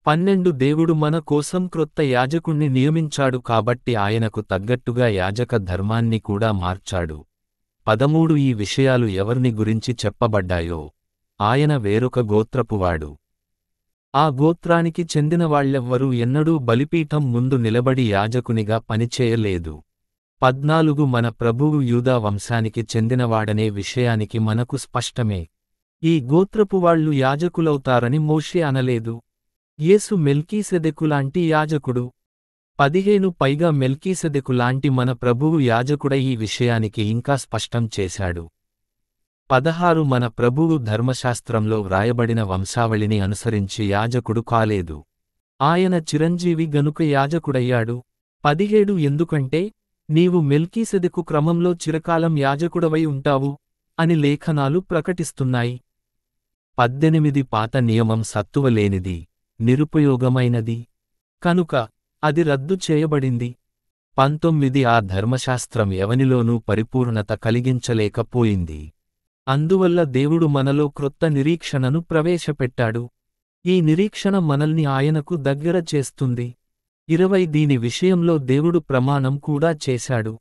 12 దేవుడు మన కోసం క్రొత్త యాజకుణ్ణి నియమించాడు కాబట్టి ఆయనకు తగ్గట్టుగా యాజక ధర్మాన్ని కూడా మార్చాడు. 13 ఈ విషయాలు ఎవర్ని గురించి చెప్పబడ్డాయో ఆయన వేరొక గోత్రపువాడు. ఆ గోత్రానికి చెందినవాళ్లెవ్వరూ ఎన్నడూ బలిపీఠం ముందు నిలబడి యాజకునిగా పనిచేయలేదు. 14 మన ప్రభువు యూదా వంశానికి చెందినవాడనే విషయానికి మనకు స్పష్టమే. ఈ గోత్రపువాళ్లు యాజకులవుతారని మోషే అనలేదు. యేసు మెల్కీసెదెకులాంటి యాజకుడు. 15 పైగా మెల్కీసెదెకులాంటి మన ప్రభువు యాజకుడై ఈ విషయానికి ఇంకా స్పష్టం చేశాడు. 16 మన ప్రభువు ధర్మశాస్త్రంలో వ్రాయబడిన వంశావళిని అనుసరించి యాజకుడు కాలేదు. ఆయన చిరంజీవి గనుక యాజకుడయ్యాడు. 17 ఎందుకంటే నీవు మెల్కీసెదెకు క్రమంలో చిరకాలం యాజకుడవై ఉంటావు అని లేఖనాలు ప్రకటిస్తున్నాయి. 18 పాత నియమం సత్తువలేనిది, నిరుపయోగమైనది కనుక అది రద్దు చేయబడింది. 19 ఆ ధర్మశాస్త్రం ఎవనిలోనూ పరిపూర్ణత కలిగించలేకపోయింది. అందువల్ల దేవుడు మనలో క్రొత్త నిరీక్షణను ప్రవేశపెట్టాడు. ఈ నిరీక్షణ మనల్ని ఆయనకు దగ్గర చేస్తుంది. 20 దీని విషయంలో దేవుడు ప్రమాణం కూడా చేశాడు.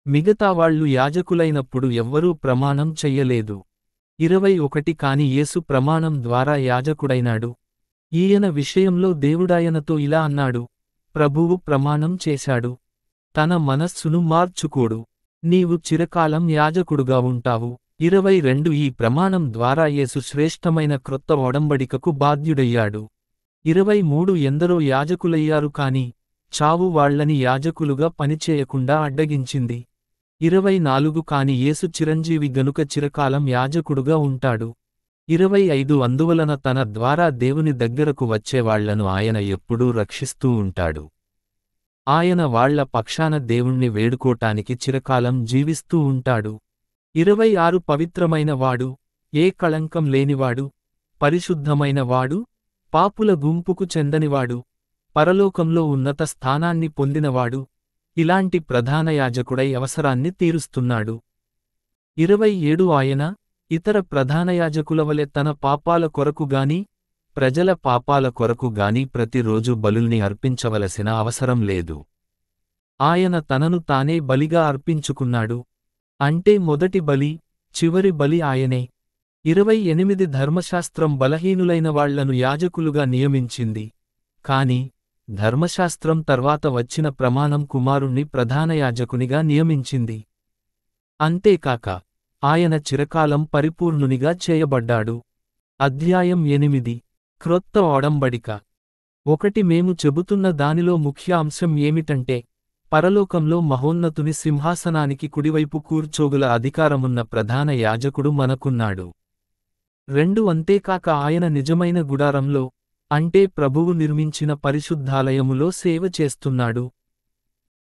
మిగతా వాళ్ళు యాజకులైనప్పుడు ఎవ్వరూ ప్రమాణం చెయ్యలేదు. 21 కాని యేసు ప్రమాణం ద్వారా యాజకుడైనాడు. ఈయన విషయంలో దేవుడాయనతో ఇలా అన్నాడు, ప్రభువు ప్రమాణం చేశాడు. తన మనస్సును మార్చుకోడు. నీవు చిరకాలం యాజకుడుగా ఉంటావు. 22 ఈ ప్రమాణం ద్వారా యేసు శ్రేష్టమైన క్రొత్త ఒడంబడికకు బాధ్యుడయ్యాడు. 23 ఎందరో యాజకులయ్యారు కాని చావు వాళ్లని యాజకులుగా పనిచేయకుండా అడ్డగించింది. 24 కాని యేసు చిరంజీవి గనుక చిరకాలం యాజకుడుగా ఉంటాడు. 25 అందువలన తన ద్వారా దేవుని దగ్గరకు వచ్చేవాళ్లను ఆయన ఎప్పుడూ రక్షిస్తూ ఉంటాడు. ఆయన వాళ్ల పక్షాన దేవుణ్ణి వేడుకోటానికి చిరకాలం జీవిస్తూ ఉంటాడు. 26 పవిత్రమైన వాడు, ఏ కళంకం లేనివాడు, పరిశుద్ధమైన వాడు, పాపుల గుంపుకు చెందనివాడు, పరలోకంలో ఉన్నత స్థానాన్ని పొందినవాడు, ఇలాంటి ప్రధాన యాజకుడై అవసరాన్ని తీరుస్తున్నాడు. 27 ఆయన ఇతర ప్రధాన యాజకులవలె తన పాపాల కొరకు గాని, ప్రజల పాపాల కొరకు గాని ప్రతిరోజు బలుల్ని అర్పించవలసిన అవసరం లేదు. ఆయన తనను తానే బలిగా అర్పించుకున్నాడు. అంటే మొదటి బలి, చివరి బలి ఆయనే. 28 ధర్మశాస్త్రం బలహీనులైన వాళ్లను యాజకులుగా నియమించింది. కాని ధర్మశాస్త్రం తర్వాత వచ్చిన ప్రమాణం కుమారుణ్ణి ప్రధాన యాజకునిగా నియమించింది. అంతేకాక ఆయన చిరకాలం పరిపూర్ణునిగా చేయబడ్డాడు. అధ్యాయం 8 క్రొత్త ఒడంబడిక. 1 మేము చెబుతున్న దానిలో ముఖ్య అంశం ఏమిటంటే పరలోకంలో మహోన్నతుని సింహాసనానికి కుడివైపు కూర్చోగల అధికారమున్న ప్రధాన యాజకుడు మనకున్నాడు. 2 అంతేకాక ఆయన నిజమైన గుడారంలో, అంటే ప్రభువు నిర్మించిన పరిశుద్ధాలయములో సేవ చేస్తున్నాడు.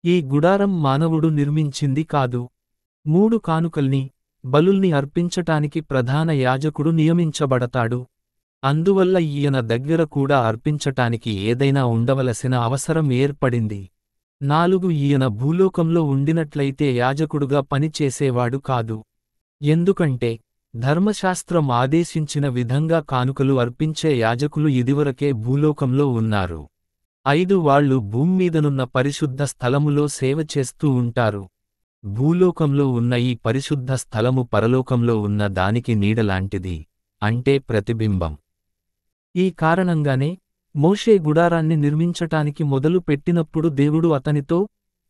ఈ గుడారం మానవుడు నిర్మించింది కాదు. 3 కానుకల్ని, బలుల్ని అర్పించటానికి ప్రధాన యాజకుడు నియమించబడతాడు. అందువల్ల ఈయన దగ్గర కూడా అర్పించటానికి ఏదైనా ఉండవలసిన అవసరం ఏర్పడింది. 4 ఈయన భూలోకంలో ఉండినట్లయితే యాజకుడుగా పనిచేసేవాడు కాదు. ఎందుకంటే ధర్మశాస్త్రం ఆదేశించిన విధంగా కానుకలు అర్పించే యాజకులు ఇదివరకే భూలోకంలో ఉన్నారు. 5 వాళ్ళు భూమ్మీదనున్న పరిశుద్ధ స్థలములో సేవ చేస్తూ ఉంటారు. భూలోకంలో ఉన్న ఈ పరిశుద్ధ స్థలము పరలోకంలో ఉన్న దానికి నీడలాంటిది, అంటే ప్రతిబింబం. ఈ కారణంగానే మోషే గుడారాన్ని నిర్మించటానికి మొదలు పెట్టినప్పుడు దేవుడు అతనితో,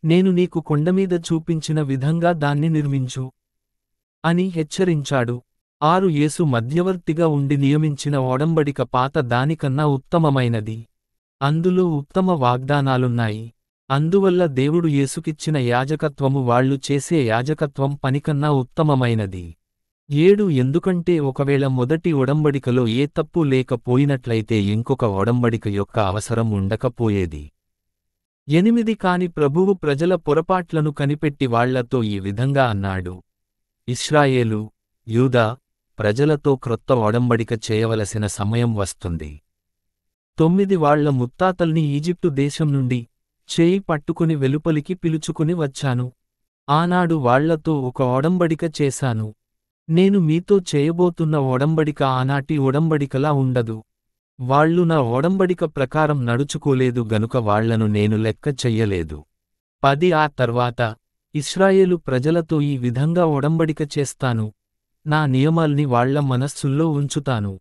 నేను నీకు కొండమీద చూపించిన విధంగా దాన్ని నిర్మించు అని హెచ్చరించాడు. 6 యేసు మధ్యవర్తిగా ఉండి నియమించిన ఒడంబడిక పాత దానికన్నా ఉత్తమమైనది. అందులో ఉత్తమ వాగ్దానాలున్నాయి. అందువల్ల దేవుడు యేసుకిచ్చిన యాజకత్వము వాళ్ళు చేసే యాజకత్వం పనికన్నా ఉత్తమమైనది. 7 ఎందుకంటే ఒకవేళ మొదటి ఒడంబడికలో ఏ తప్పు లేకపోయినట్లయితే ఇంకొక ఒడంబడిక యొక్క అవసరం ఉండకపోయేది. 8 కాని ప్రభువు ప్రజల పొరపాట్లను కనిపెట్టి వాళ్లతో ఈ విధంగా అన్నాడు, ఇశ్రాయేలు, యూదా ప్రజలతో క్రొత్త ఒడంబడిక చేయవలసిన సమయం వస్తుంది. 9 వాళ్ల ముత్తాతల్ని ఈజిప్టు దేశం నుండి చేయి పట్టుకుని వెలుపలికి పిలుచుకుని వచ్చాను. ఆనాడు వాళ్లతో ఒక ఒడంబడిక చేశాను. నేను మీతో చేయబోతున్న ఒడంబడిక ఆనాటి ఒడంబడికలా ఉండదు. వాళ్ళు నా ఒడంబడిక ప్రకారం నడుచుకోలేదు గనుక వాళ్లను నేను లెక్క చెయ్యలేదు. 10 ఆ తర్వాత ఇశ్రాయేలు ప్రజలతో ఈ విధంగా ఒడంబడిక చేస్తాను, నా నియమాల్ని వాళ్ల మనస్సుల్లో ఉంచుతాను.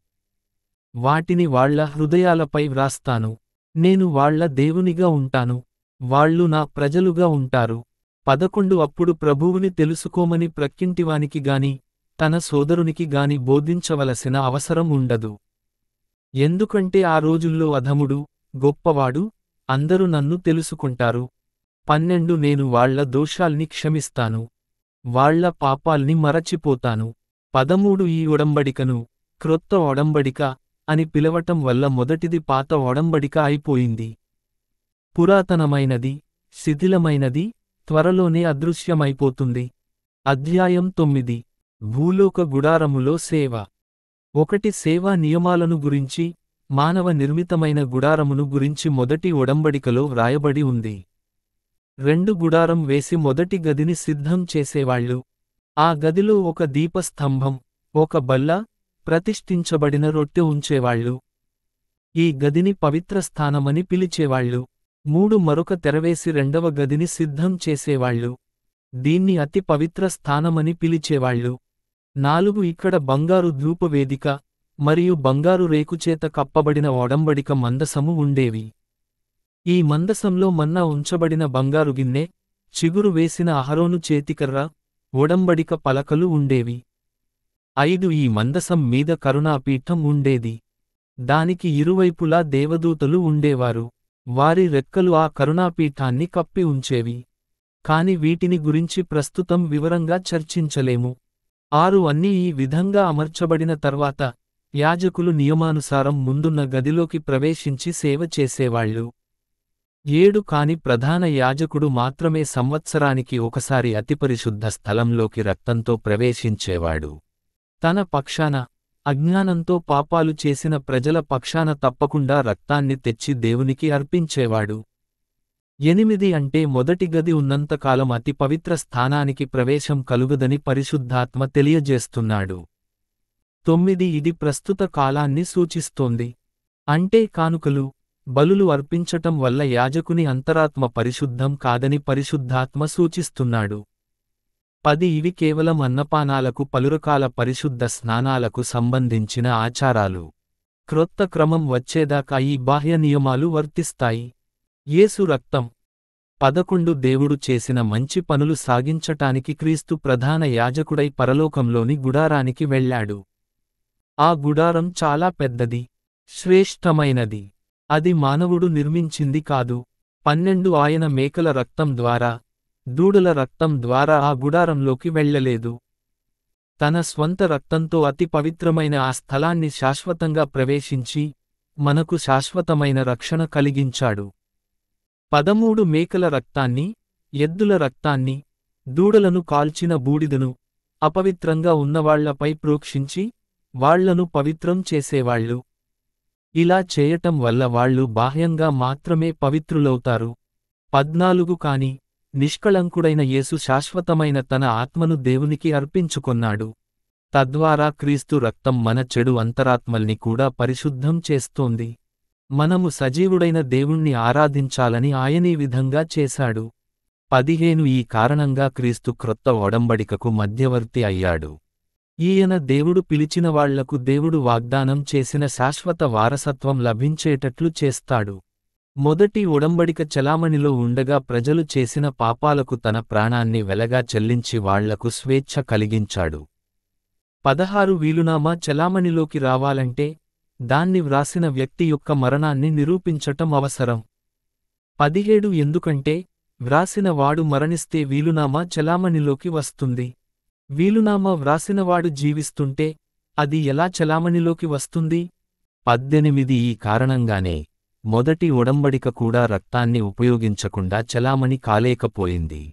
వాటిని వాళ్ల హృదయాలపై వ్రాస్తాను. నేను వాళ్ల దేవునిగా ఉంటాను, వాళ్ళు నా ప్రజలుగా ఉంటారు. 11 అప్పుడు ప్రభువుని తెలుసుకోమని ప్రక్కింటివానికి గాని తన సోదరునికి గాని బోధించవలసిన అవసరం ఉండదు. ఎందుకంటే ఆ రోజుల్లో అధముడు, గొప్పవాడు అందరూ నన్ను తెలుసుకుంటారు. 12 నేను వాళ్ల దోషాల్ని క్షమిస్తాను, వాళ్ల పాపాల్ని మరచిపోతాను. 13 ఈ ఒడంబడికను క్రొత్త ఒడంబడిక అని పిలవటం వల్ల మొదటిది పాత ఒడంబడిక అయిపోయింది. పురాతనమైనది, శిథిలమైనది త్వరలోనే అదృశ్యమైపోతుంది. అధ్యాయం 9 భూలోక గుడారములో సేవ. 1 సేవా నియమాలను గురించి, మానవ నిర్మితమైన గుడారమును గురించి మొదటి ఒడంబడికలో వ్రాయబడి ఉంది. 2 గుడారం వేసి మొదటి గదిని సిద్ధం చేసేవాళ్లు. ఆ గదిలో ఒక దీపస్తంభం, ఒక బల్ల, ప్రతిష్ఠించబడిన రొట్టె ఉంచేవాళ్లు. ఈ గదిని పవిత్ర స్థానమని పిలిచేవాళ్లు. 3 మరొక తెరవేసి రెండవ గదిని సిద్ధం చేసేవాళ్లు. దీన్ని అతి పవిత్ర స్థానమని పిలిచేవాళ్లు. 4 ఇక్కడ బంగారు ధూపవేదిక మరియు బంగారు రేకుచేత కప్పబడిన ఒడంబడిక మందసము ఉండేవి. ఈ మందసంలో మన్నా ఉంచబడిన బంగారు గిన్నె, చిగురు వేసిన అహరోను చేతికర్ర, ఒడంబడిక పలకలు ఉండేవి. 5 ఈ మందసం మీద కరుణాపీఠం ఉండేది. దానికి ఇరువైపులా దేవదూతలు ఉండేవారు. వారి రెక్కలు ఆ కరుణాపీఠాన్ని కప్పి ఉంచేవి. కాని వీటిని గురించి ప్రస్తుతం వివరంగా చర్చించలేము. 6 అన్నీ ఈ విధంగా అమర్చబడిన తర్వాత యాజకులు నియమానుసారం ముందున్న గదిలోకి ప్రవేశించి సేవ చేసేవాళ్లు. 7 కాని ప్రధాన యాజకుడు మాత్రమే సంవత్సరానికి ఒకసారి అతిపరిశుద్ధ స్థలంలోకి రక్తంతో ప్రవేశించేవాడు. తన పక్షాన, అజ్ఞానంతో పాపాలు చేసిన ప్రజల పక్షాన తప్పకుండా రక్తాన్ని తెచ్చి దేవునికి అర్పించేవాడు. 8 అంటే మొదటి గది ఉన్నంతకాలం అతి పవిత్ర స్థానానికి ప్రవేశం కలుగదని పరిశుద్ధాత్మ తెలియజేస్తున్నాడు. 9 ఇది ప్రస్తుత కాలాన్ని సూచిస్తోంది. అంటే కానుకలు, బలులు అర్పించటం వల్ల యాజకుని అంతరాత్మ పరిశుద్ధం కాదని పరిశుద్ధాత్మ సూచిస్తున్నాడు. 10 ఇవి కేవలం అన్నపానాలకు పలురకాల పరిశుద్ధ స్నానాలకు సంబంధించిన ఆచారాలు. క్రొత్త క్రమం వచ్చేదాకా ఈ బాహ్య నియమాలు వర్తిస్తాయి. యేసు రక్తం. 11 దేవుడు చేసిన మంచి పనులు సాగించటానికి క్రీస్తు ప్రధాన యాజకుడై పరలోకంలోని గుడారానికి వెళ్ళాడు. ఆ గుడారం చాలా పెద్దది, శ్రేష్టమైనది. అది మానవుడు నిర్మించింది కాదు. 12 ఆయన మేకల రక్తం ద్వారా, దూడల రక్తం ద్వారా ఆ గుడారంలోకి వెళ్ళలేదు. తన స్వంత రక్తంతో అతి పవిత్రమైన ఆ స్థలాన్ని శాశ్వతంగా ప్రవేశించి, మనకు శాశ్వతమైన రక్షణ కలిగించాడు. 13 మేకల రక్తాన్ని, ఎద్దుల రక్తాన్ని, దూడలను కాల్చిన బూడిదను, అపవిత్రంగా ఉన్నవాళ్లపై ప్రోక్షించి, వాళ్లను పవిత్రం చేసేవాళ్లు. ఇలా చేయటం వల్ల వాళ్ళు బాహ్యంగా మాత్రమే పవిత్రులవుతారు. 14 కాని నిష్కళంకుడైన యేసు శాశ్వతమైన తన ఆత్మను దేవునికి అర్పించుకొన్నాడు. తద్వారా క్రీస్తు రక్తం మన చెడు అంతరాత్మల్ని కూడా పరిశుద్ధం చేస్తోంది. మనము సజీవుడైన దేవుణ్ణి ఆరాధించాలని ఆయనీ విధంగా చేశాడు. 15 ఈ కారణంగా క్రీస్తు క్రొత్త ఒడంబడికకు మధ్యవర్తి అయ్యాడు. ఈయన దేవుడు పిలిచిన వాళ్లకు దేవుడు వాగ్దానం చేసిన శాశ్వత వారసత్వం లభించేటట్లు చేస్తాడు. మొదటి ఒడంబడిక చెలామణిలో ఉండగా ప్రజలు చేసిన పాపాలకు తన ప్రాణాన్ని వెలగా చెల్లించి వాళ్లకు స్వేచ్ఛ కలిగించాడు. 16 వీలునామా చెలామణిలోకి రావాలంటే దాన్ని వ్రాసిన వ్యక్తి యొక్క మరణాన్ని నిరూపించటం అవసరం. 17 ఎందుకంటే వ్రాసిన వాడు మరణిస్తే వీలునామా చెలామణిలోకి వస్తుంది. వీలునామా వ్రాసినవాడు జీవిస్తుంటే అది ఎలా చెలామణిలోకి వస్తుంది? 18 ఈ కారణంగానే మొదటి ఒడంబడిక కూడా రక్తాన్ని ఉపయోగించకుండా చెలామణి కాలేకపోయింది.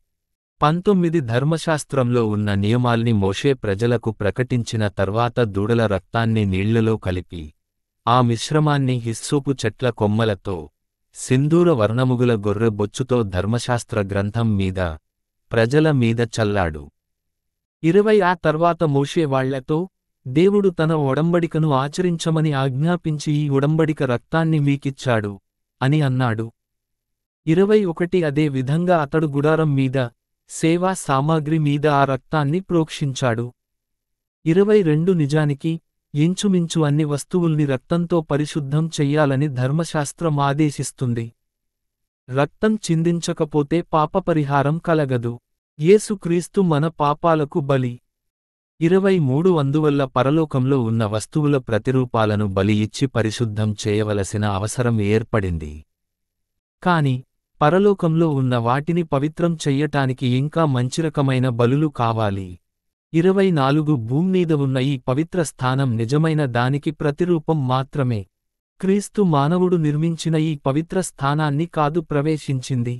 19 ధర్మశాస్త్రంలో ఉన్న నియమాల్ని మోషే ప్రజలకు ప్రకటించిన తర్వాత దూడల రక్తాన్ని నీళ్లలో కలిపి ఆ మిశ్రమాన్ని హిస్సోపు చెట్ల కొమ్మలతో సింధూర వర్ణముగుల గొర్రె బొచ్చుతో ధర్మశాస్త్ర గ్రంథం మీద ప్రజల మీద చల్లాడు. 20 ఆ తర్వాత మోషే వాళ్లతో దేవుడు తన ఒడంబడికను ఆచరించమని ఆజ్ఞాపించి ఈ ఒడంబడిక రక్తాన్ని మీకిచ్చాడు అని అన్నాడు. 21 అదే విధంగా అతడు గుడారం మీద సేవా సామాగ్రి మీద ఆ రక్తాన్ని ప్రోక్షించాడు. 22 నిజానికి ఇంచుమించు అన్ని వస్తువుల్ని రక్తంతో పరిశుద్ధం చెయ్యాలని ధర్మశాస్త్రం ఆదేశిస్తుంది. రక్తం చిందించకపోతే పాపపరిహారం కలగదు. యేసుక్రీస్తు మన పాపాలకు బలి. 23 అందువల్ల పరలోకంలో ఉన్న వస్తువుల ప్రతిరూపాలను బలి ఇచ్చి పరిశుద్ధం చేయవలసిన అవసరం ఏర్పడింది. కాని పరలోకంలో ఉన్న వాటిని పవిత్రం చెయ్యటానికి ఇంకా మంచిరకమైన బలులు కావాలి. 24 భూమ్మీద ఉన్న ఈ పవిత్ర స్థానం నిజమైన దానికి ప్రతిరూపం మాత్రమే. క్రీస్తు మానవుడు నిర్మించిన ఈ పవిత్ర స్థానాన్ని కాదు ప్రవేశించింది.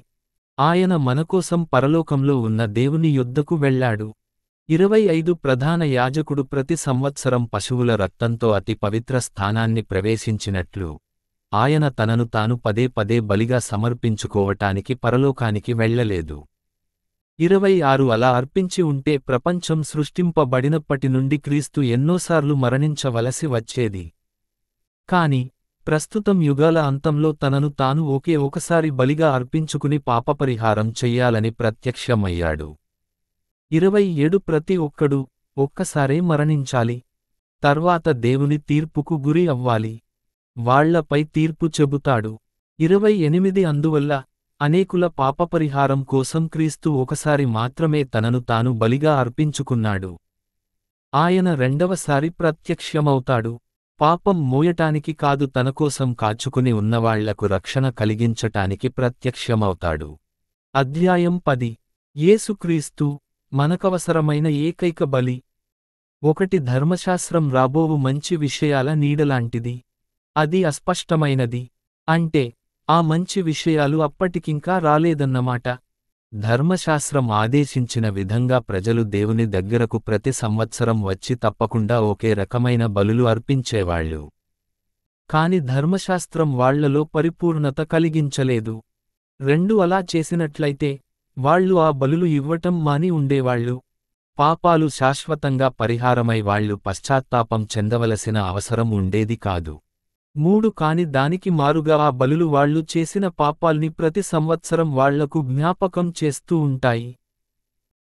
ఆయన మనకోసం పరలోకంలో ఉన్న దేవుని యొద్దకు వెళ్ళాడు. 25 ప్రధాన యాజకుడు ప్రతి సంవత్సరం పశువుల రక్తంతో అతి పవిత్ర స్థానాన్ని ప్రవేశించినట్లు ఆయన తనను తాను పదే పదే బలిగా సమర్పించుకోవటానికి పరలోకానికి వెళ్ళలేదు. 26 అలా అర్పించి ఉంటే ప్రపంచం సృష్టింపబడినప్పటి నుండి క్రీస్తు ఎన్నోసార్లు మరణించవలసి వచ్చేది. కాని ప్రస్తుతం యుగాల అంతంలో తనను తాను ఒకే ఒకసారి బలిగా అర్పించుకుని పాపపరిహారం చెయ్యాలని ప్రత్యక్షమయ్యాడు. 27 ప్రతి ఒక్కడూ ఒక్కసారే మరణించాలి. తర్వాత దేవుని తీర్పుకు గురి అవ్వాలి. వాళ్లపై తీర్పు చెబుతాడు. 28 అందువల్ల అనేకుల పాపపరిహారం కోసం క్రీస్తు ఒకసారి మాత్రమే తనను తాను బలిగా అర్పించుకున్నాడు. ఆయన రెండవసారి ప్రత్యక్షమవుతాడు. పాపం మోయటానికి కాదు తనకోసం కాచుకుని ఉన్నవాళ్లకు రక్షణ కలిగించటానికి ప్రత్యక్షమవుతాడు. అధ్యాయం 10 యేసుక్రీస్తు మనకవసరమైన ఏకైక బలి. 1 ధర్మశాస్త్రం రాబోవు మంచి విషయాల నీడలాంటిది. అది అస్పష్టమైనది. అంటే ఆ మంచి విషయాలు అప్పటికింకా రాలేదన్నమాట. ధర్మశాస్త్రం ఆదేశించిన విధంగా ప్రజలు దేవుని దగ్గరకు ప్రతి సంవత్సరం వచ్చి తప్పకుండా ఒకే రకమైన బలులు అర్పించేవాళ్లు. కాని ధర్మశాస్త్రం వాళ్లలో పరిపూర్ణత కలిగించలేదు. 2 అలా చేసినట్లయితే వాళ్లు ఆ బలులు ఇవ్వటం మాని ఉండేవాళ్లు. పాపాలు శాశ్వతంగా పరిహారమై వాళ్లు పశ్చాత్తాపం చెందవలసిన అవసరం ఉండేది కాదు. 3 కాని దానికి మారుగా ఆ బలులు వాళ్లు చేసిన పాపాల్ని ప్రతి సంవత్సరం వాళ్లకు జ్ఞాపకం చేస్తూ ఉంటాయి.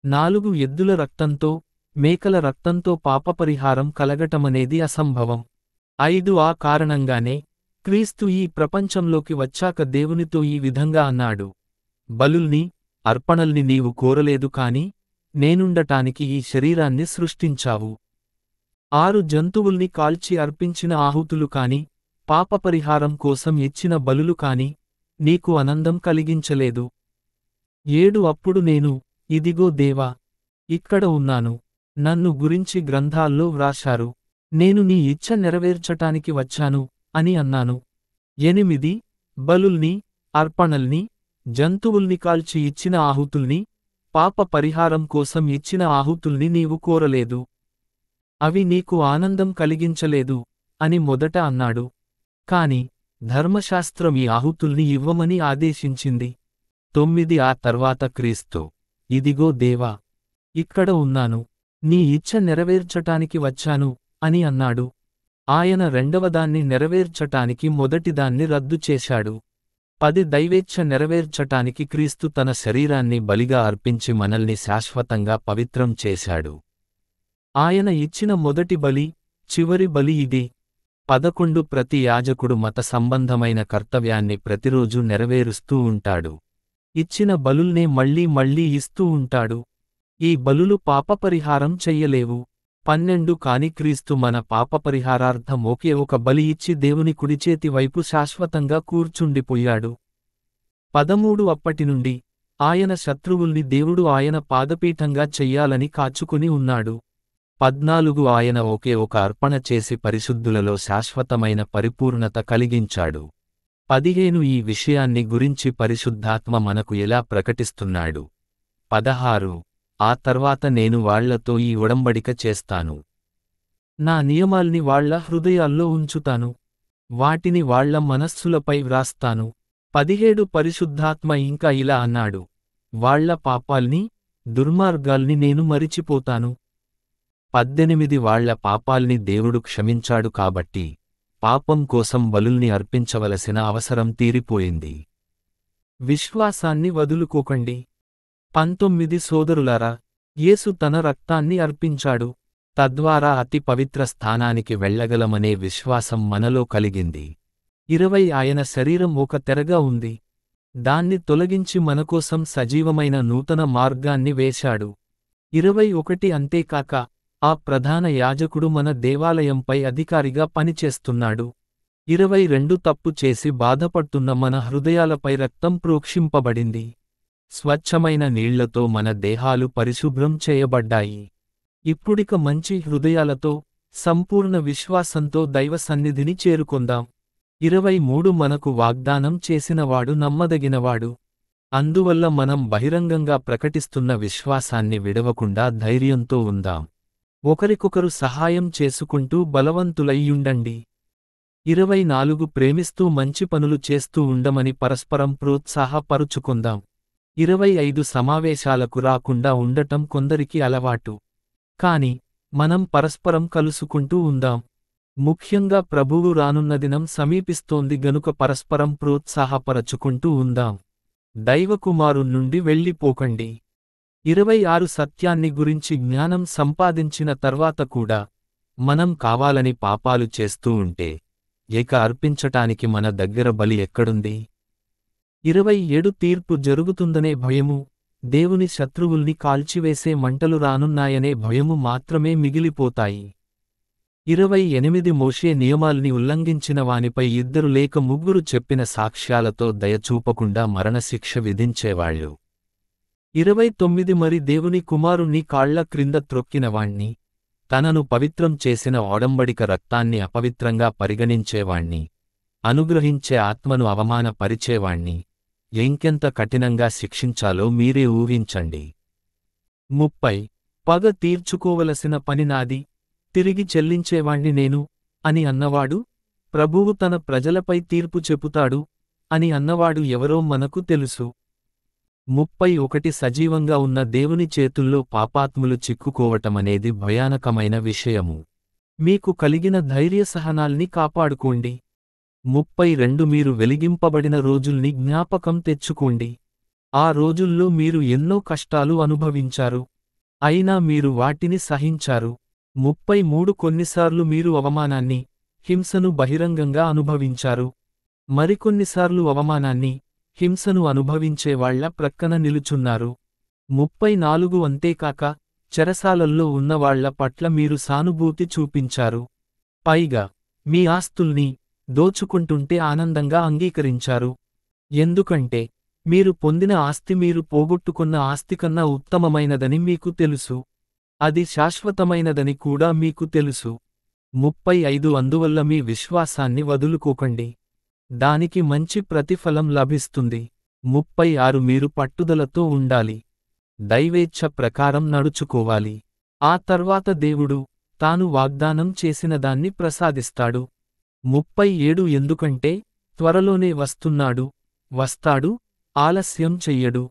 4 ఎద్దుల రక్తంతో మేకల రక్తంతో పాపపరిహారం కలగటమనేది అసంభవం. 5 ఆ కారణంగానే క్రీస్తు ఈ ప్రపంచంలోకి వచ్చాక దేవునితో ఈ విధంగా అన్నాడు: బలుల్ని అర్పణల్ని నీవు కోరలేదు కాని నేనుండటానికి ఈ శరీరాన్ని సృష్టించావు. 6 జంతువుల్ని కాల్చి అర్పించిన ఆహుతులు కాని పాపపరిహారం కోసం ఇచ్చిన బలులు కాని నీకు ఆనందం కలిగించలేదు. 7 అప్పుడు నేను, ఇదిగో దేవా, ఇక్కడ ఉన్నాను, నన్ను గురించి గ్రంథాల్లో వ్రాశారు, నేను నీ ఇచ్చ నెరవేర్చటానికి వచ్చాను అని అన్నాను. 8 బలుల్ని అర్పణల్ని జంతువుల్ని కాల్చి ఇచ్చిన ఆహుతుల్ని పాప పరిహారం కోసం ఇచ్చిన ఆహుతుల్ని నీవు కోరలేదు. అవి నీకు ఆనందం కలిగించలేదు అని మొదట అన్నాడు. కాని ధర్మశాస్త్రం ఈ ఆహుతుల్ని ఇవ్వమని ఆదేశించింది. 9 ఆ తర్వాత క్రీస్తు, ఇదిగో దేవా, ఇక్కడ ఉన్నాను, నీ ఇచ్ఛ నెరవేర్చటానికి వచ్చాను అని అన్నాడు. ఆయన రెండవదాన్ని నెరవేర్చటానికి మొదటిదాన్ని రద్దు చేశాడు. 10 దైవేచ్ఛ నెరవేర్చటానికి క్రీస్తు తన శరీరాన్ని బలిగా అర్పించి మనల్ని శాశ్వతంగా పవిత్రం చేశాడు. ఆయన ఇచ్చిన మొదటి బలి, చివరి బలి ఇది. 11 ప్రతి యాజకుడు మత సంబంధమైన కర్తవ్యాన్ని ప్రతిరోజు నెరవేరుస్తూ ఉంటాడు. ఇచ్చిన బలుల్నే మళ్ళీ మళ్ళీ ఇస్తూ ఉంటాడు. ఈ బలులు పాపపరిహారం చెయ్యలేవు. 12 కాని క్రీస్తు మన పాపపరిహారార్థం ఒకే ఒక బలి ఇచ్చి దేవుని కుడిచేతి వైపు శాశ్వతంగా కూర్చుండిపోయాడు. 13 అప్పటినుండి ఆయన శత్రువుల్ని దేవుడు ఆయన పాదపీఠంగా చెయ్యాలని కాచుకుని ఉన్నాడు. 14 ఆయన ఒకే ఒక అర్పణ చేసి పరిశుద్ధులలో శాశ్వతమైన పరిపూర్ణత కలిగించాడు. 15 ఈ విషయాన్ని గురించి పరిశుద్ధాత్మ మనకు ఎలా ప్రకటిస్తున్నాడు. 16 ఆ తర్వాత నేను వాళ్లతో ఈ ఒడంబడిక చేస్తాను. నా నియమాల్ని వాళ్ల హృదయాల్లో ఉంచుతాను. వాటిని వాళ్ల మనస్సులపై వ్రాస్తాను. 17 పరిశుద్ధాత్మ ఇంకా ఇలా అన్నాడు, వాళ్ల పాపాల్ని, దుర్మార్గాల్ని నేను మరిచిపోతాను. 18 వాళ్ల పాపాల్ని దేవుడు క్షమించాడు కాబట్టి పాపం కోసం బలుల్ని అర్పించవలసిన అవసరం తీరిపోయింది. విశ్వాసాన్ని వదులుకోకండి. 19 సోదరులారా, యేసు తన రక్తాన్ని అర్పించాడు. తద్వారా అతి పవిత్ర స్థానానికి వెళ్ళగలమనే విశ్వాసం మనలో కలిగింది. 20 ఆయన శరీరం ఒక తెరగా ఉంది. దాన్ని తొలగించి మనకోసం సజీవమైన నూతన మార్గాన్ని వేశాడు. 21 అంతేకాక ఆ ప్రధాన యాజకుడు మన దేవాలయంపై అధికారిగా పనిచేస్తున్నాడు. 22 తప్పు చేసి బాధపడుతున్న మన హృదయాలపై రక్తం ప్రోక్షింపబడింది. స్వచ్ఛమైన నీళ్లతో మన దేహాలు పరిశుభ్రం చేయబడ్డాయి. ఇప్పుడిక మంచి హృదయాలతో, సంపూర్ణ విశ్వాసంతో దైవ సన్నిధిని చేరుకొందాం. 23 మనకు వాగ్దానం చేసినవాడు నమ్మదగినవాడు. అందువల్ల మనం బహిరంగంగా ప్రకటిస్తున్న విశ్వాసాన్ని విడవకుండా ధైర్యంతో ఉందాం. ఒకరికొకరు సహాయం చేసుకుంటూ బలవంతులయ్యుండండి. 24 ప్రేమిస్తూ మంచి పనులు చేస్తూ ఉండమని పరస్పరం ప్రోత్సాహపరుచుకుందాం. 25 సమావేశాలకు రాకుండా ఉండటం కొందరికి అలవాటు. కాని మనం పరస్పరం కలుసుకుంటూ ఉందాం. ముఖ్యంగా ప్రభువు రానున్న దినం సమీపిస్తోంది గనుక పరస్పరం ప్రోత్సాహపరచుకుంటూ ఉందాం. దైవకుమారుణ్ణుండి వెళ్ళిపోకండి. 26 సత్యాన్ని గురించి జ్ఞానం సంపాదించిన తర్వాత కూడా మనం కావాలని పాపాలు చేస్తూ ఉంటే ఏక అర్పించటానికి మన దగ్గర బలి ఎక్కడుంది? 27 తీర్పు జరుగుతుందనే భయము, దేవుని శత్రువుల్ని కాల్చివేసే మంటలు రానున్నాయనే భయము మాత్రమే మిగిలిపోతాయి. 28 మోషే నియమాల్ని ఉల్లంఘించిన వానిపై 2 లేక 3 చెప్పిన సాక్ష్యాలతో దయచూపకుండా మరణశిక్ష విధించేవాళ్లు. 29 మరి దేవుని కుమారుణ్ణి కాళ్ల క్రింద త్రొక్కినవాణ్ణి, తనను పవిత్రం చేసిన ఒడంబడిక రక్తాన్ని అపవిత్రంగా పరిగణించేవాణ్ణి, అనుగ్రహించే ఆత్మను అవమానపరిచేవాణ్ణి ఎంకెంత కఠినంగా శిక్షించాలో మీరే ఊహించండి. 30 పగ తీర్చుకోవలసిన పని నాది, తిరిగి చెల్లించేవాణ్ణి నేను అని అన్నవాడు, ప్రభువు తన ప్రజలపై తీర్పు చెపుతాడు అని అన్నవాడు ఎవరో మనకు తెలుసు. 31 సజీవంగా ఉన్న దేవుని చేతుల్లో పాపాత్ములు చిక్కుకోవటమనేది భయానకమైన విషయము. మీకు కలిగిన ధైర్యసహనాల్ని కాపాడుకోండి. 32 మీరు వెలిగింపబడిన రోజుల్ని జ్ఞాపకం తెచ్చుకోండి. ఆ రోజుల్లో మీరు ఎన్నో కష్టాలు అనుభవించారు. అయినా మీరు వాటిని సహించారు. 33 కొన్నిసార్లు మీరు అవమానాన్ని, హింసను బహిరంగంగా అనుభవించారు. మరికొన్నిసార్లు అవమానాన్ని, హింసను అనుభవించేవాళ్ల ప్రక్కన నిలుచున్నారు. 34 అంతేకాక చెరసాలల్లో ఉన్నవాళ్ల పట్ల మీరు సానుభూతి చూపించారు. పైగా మీ ఆస్తుల్ని దోచుకుంటుంటే ఆనందంగా అంగీకరించారు. ఎందుకంటే మీరు పొందిన ఆస్తి మీరు పోగొట్టుకున్న ఆస్తికన్నా ఉత్తమమైనదని మీకు తెలుసు. అది శాశ్వతమైనదని కూడా మీకు తెలుసు. 35 అందువల్ల మీ విశ్వాసాన్ని వదులుకోకండి. దానికి మంచి ప్రతిఫలం లభిస్తుంది. 36 మీరు పట్టుదలతో ఉండాలి. దైవేచ్ఛ ప్రకారం నడుచుకోవాలి. ఆ తర్వాత దేవుడు తాను వాగ్దానం చేసిన దాన్ని ప్రసాదిస్తాడు. 37 ఎందుకంటే త్వరలోనే వస్తున్నాడు, వస్తాడు, ఆలస్యం చెయ్యడు.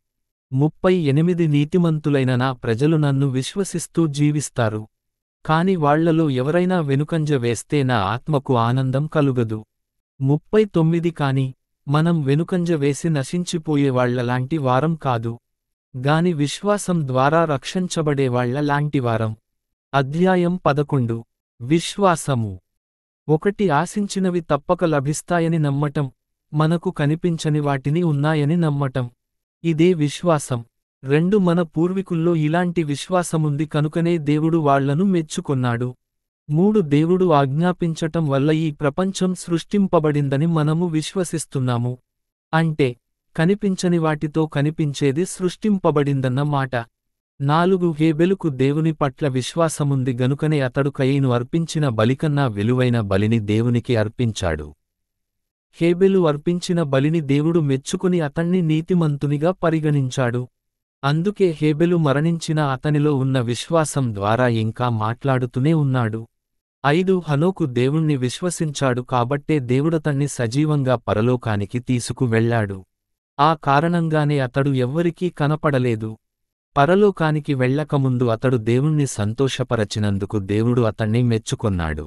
38 నీతిమంతులైన నా ప్రజలు నన్ను విశ్వసిస్తూ జీవిస్తారు. కాని వాళ్లలో ఎవరైనా వెనుకంజ వేస్తే నా ఆత్మకు ఆనందం కలుగదు. 39 కాని మనం వెనుకంజ వేసి నశించిపోయేవాళ్లలాంటి వారం కాదు, గాని విశ్వాసం ద్వారా రక్షించబడేవాళ్ల లాంటివారం. అధ్యాయం 11. విశ్వాసము. 1 ఆశించినవి తప్పక లభిస్తాయని నమ్మటం, మనకు కనిపించని వాటిని ఉన్నాయని నమ్మటం. ఇదే విశ్వాసం. 2 మన పూర్వీకుల్లో ఇలాంటి విశ్వాసముంది కనుకనే దేవుడు వాళ్లను మెచ్చుకొన్నాడు. 3 దేవుడు ఆజ్ఞాపించటం వల్ల ఈ ప్రపంచం సృష్టింపబడిందని మనము విశ్వసిస్తున్నాము. అంటే కనిపించని వాటితో కనిపించేది సృష్టింపబడిందన్న మాట. 4 హేబెలుకు దేవుని పట్ల విశ్వాసముంది గనుకనే అతడు కయీను అర్పించిన బలికన్నా విలువైన బలిని దేవునికి అర్పించాడు. హేబెలు అర్పించిన బలిని దేవుడు మెచ్చుకుని అతణ్ణి నీతిమంతునిగా పరిగణించాడు. అందుకే హేబెలు మరణించిన అతనిలో ఉన్న విశ్వాసం ద్వారా ఇంకా మాట్లాడుతూనే ఉన్నాడు. 5 హనోకు దేవుణ్ణి విశ్వసించాడు కాబట్టే దేవుడతణ్ణి సజీవంగా పరలోకానికి తీసుకు వెళ్ళాడు. ఆ కారణంగానే అతడు ఎవ్వరికీ కనపడలేదు. పరలోకానికి వెళ్ళకముందు అతడు దేవుణ్ణి సంతోషపరచినందుకు దేవుడు అతణ్ణి మెచ్చుకొన్నాడు.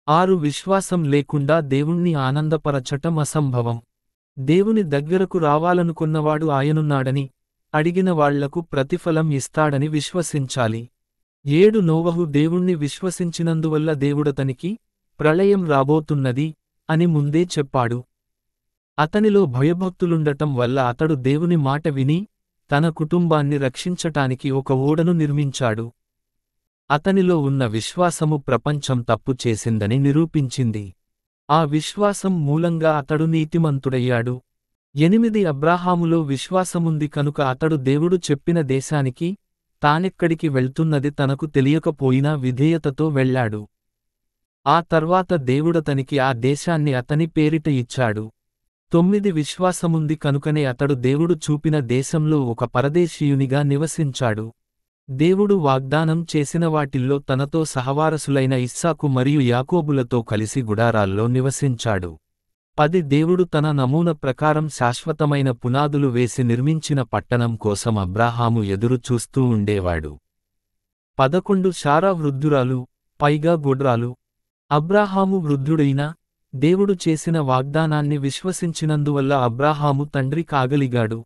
6 విశ్వాసం లేకుండా దేవుణ్ణి ఆనందపరచటం అసంభవం. దేవుని దగ్గరకు రావాలనుకున్నవాడు ఆయనున్నాడని, అడిగిన వాళ్లకు ప్రతిఫలం ఇస్తాడని విశ్వసించాలి. 7 నోవహు దేవుణ్ణి విశ్వసించినందువల్ల దేవుడతనికి ప్రళయం రాబోతున్నది అని ముందే చెప్పాడు. అతనిలో భయభక్తులుండటం వల్ల అతడు దేవుని మాట విని తన కుటుంబాన్ని రక్షించటానికి ఒక ఓడను నిర్మించాడు. అతనిలో ఉన్న విశ్వాసము ప్రపంచం తప్పు చేసిందని నిరూపించింది. ఆ విశ్వాసం మూలంగా అతడు నీతిమంతుడయ్యాడు. 8 అబ్రాహాములో విశ్వాసముంది కనుక అతడు దేవుడు చెప్పిన దేశానికి, తానెక్కడికి వెళ్తున్నది తనకు తెలియకపోయినా విధేయతతో వెళ్ళాడు. ఆ తర్వాత దేవుడతనికి ఆ దేశాన్ని అతని పేరిట ఇచ్చాడు. 9 విశ్వాసముంది కనుకనే అతడు దేవుడు చూపిన దేశంలో ఒక పరదేశీయునిగా నివసించాడు. దేవుడు వాగ్దానం చేసిన వాటిల్లో తనతో సహవారసులైన ఇస్సాకు మరియు యాకోబులతో కలిసి గుడారాల్లో నివసించాడు. 10 దేవుడు తన నమూన ప్రకారం శాశ్వతమైన పునాదులు వేసి నిర్మించిన పట్టణం కోసం అబ్రాహాము ఎదురు చూస్తూ ఉండేవాడు. 11 శారా వృద్ధురాలు, పైగా గొడ్రాలు. అబ్రాహాము వృద్ధుడైనా దేవుడు చేసిన వాగ్దానాన్ని విశ్వసించినందువల్ల అబ్రాహాము తండ్రి కాగలిగాడు.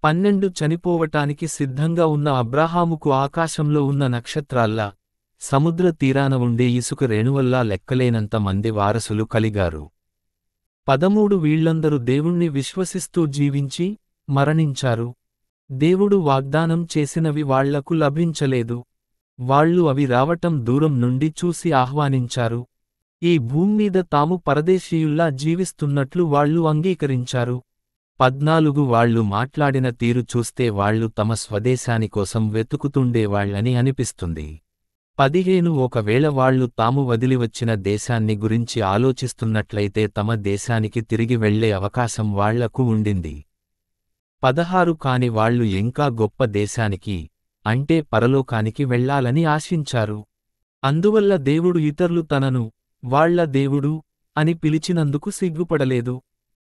12 చనిపోవటానికి సిద్ధంగా ఉన్న అబ్రాహాముకు ఆకాశంలో ఉన్న నక్షత్రాల్లా, సముద్ర తీరాన ఉండే ఇసుక రేణువల్లా లెక్కలేనంత మంది వారసులు కలిగారు. 13 వీళ్లందరూ దేవుణ్ణి విశ్వసిస్తూ జీవించి, మరణించారు. దేవుడు వాగ్దానం చేసినవి వాళ్లకు లభించలేదు. వాళ్ళు అవి రావటం దూరం నుండి చూసి ఆహ్వానించారు. ఈ భూమ్మీద తాము పరదేశీయుల్లా జీవిస్తున్నట్లు వాళ్ళు అంగీకరించారు. 14 వాళ్ళు మాట్లాడిన తీరు చూస్తే వాళ్ళు తమ స్వదేశానికోసం వెతుకుతుండేవాళ్లని అనిపిస్తుంది. 15 ఒకవేళ వాళ్ళు తాము వదిలివచ్చిన దేశాన్ని గురించి ఆలోచిస్తున్నట్లయితే తమ దేశానికి తిరిగి వెళ్లే అవకాశం వాళ్లకు ఉండింది. 16 కాని వాళ్ళు ఇంకా గొప్ప దేశానికి, అంటే పరలోకానికి వెళ్లాలని ఆశించారు. అందువల్ల దేవుడు ఇతరులు తనను వాళ్ల దేవుడు అని పిలిచినందుకు సిగ్గుపడలేదు.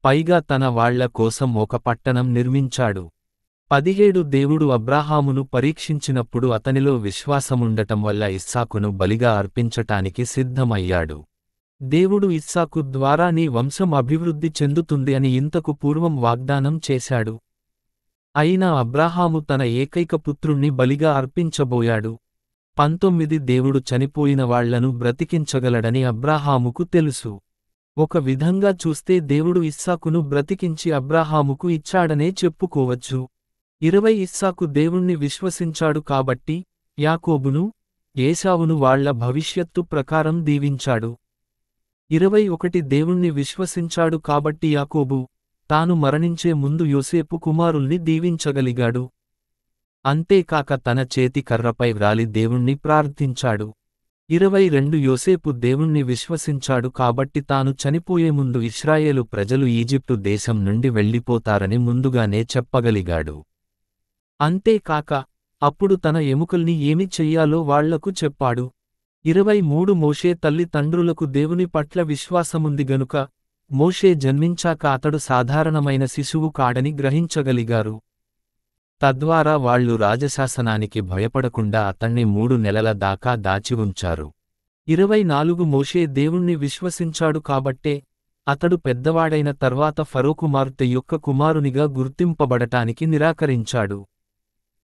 పైగా తన వాళ్ల కోసం ఒక పట్టణం నిర్మించాడు. 17 దేవుడు అబ్రాహామును పరీక్షించినప్పుడు అతనిలో విశ్వాసముండటం వల్ల ఇస్సాకును బలిగా అర్పించటానికి సిద్ధమయ్యాడు. దేవుడు ఇస్సాకు ద్వారా నీ వంశం అభివృద్ధి చెందుతుంది అని ఇంతకు పూర్వం వాగ్దానం చేశాడు. అయినా అబ్రాహాము తన ఏకైక పుత్రుణ్ణి బలిగా అర్పించబోయాడు. 19 దేవుడు చనిపోయిన వాళ్లను బ్రతికించగలడని అబ్రాహాముకు తెలుసు. ఒక విధంగా చూస్తే దేవుడు ఇస్సాకును బ్రతికించి అబ్రాహాముకు ఇచ్చాడనే చెప్పుకోవచ్చు. 20 ఇస్సాకు దేవుణ్ణి విశ్వసించాడు కాబట్టి యాకోబును, ఏశావును వాళ్ల భవిష్యత్తు ప్రకారం దీవించాడు. 21 దేవుణ్ణి విశ్వసించాడు కాబట్టి యాకోబు, తాను మరణించే ముందు యోసేపు కుమారుల్ని దీవించగలిగాడు. అంతేకాక తన చేతి కర్రపై వ్రాలి దేవుణ్ణి ప్రార్థించాడు. 22 యోసేపు దేవుణ్ణి విశ్వసించాడు కాబట్టి తాను చనిపోయే ముందు ఇశ్రాయేలు ప్రజలు ఈజిప్టు దేశం నుండి వెళ్ళిపోతారని ముందుగానే చెప్పగలిగాడు. అంతేకాక అప్పుడు తన ఎముకల్ని ఏమి చెయ్యాలో వాళ్లకు చెప్పాడు. 23 మోషే తల్లి తండ్రులకు దేవుని పట్ల విశ్వాసముంది గనుక మోషే జన్మించాక అతడు సాధారణమైన శిశువు కాడని గ్రహించగలిగారు. తద్వారా వాళ్లు రాజశాసనానికి భయపడకుండా అతణ్ణి 3 నెలల దాకా దాచి ఉంచారు. 24 మోషే దేవుణ్ణి విశ్వసించాడు కాబట్టే అతడు పెద్దవాడైన తర్వాత ఫరో కుమార్తె యొక్క కుమారునిగా గుర్తింపబడటానికి నిరాకరించాడు.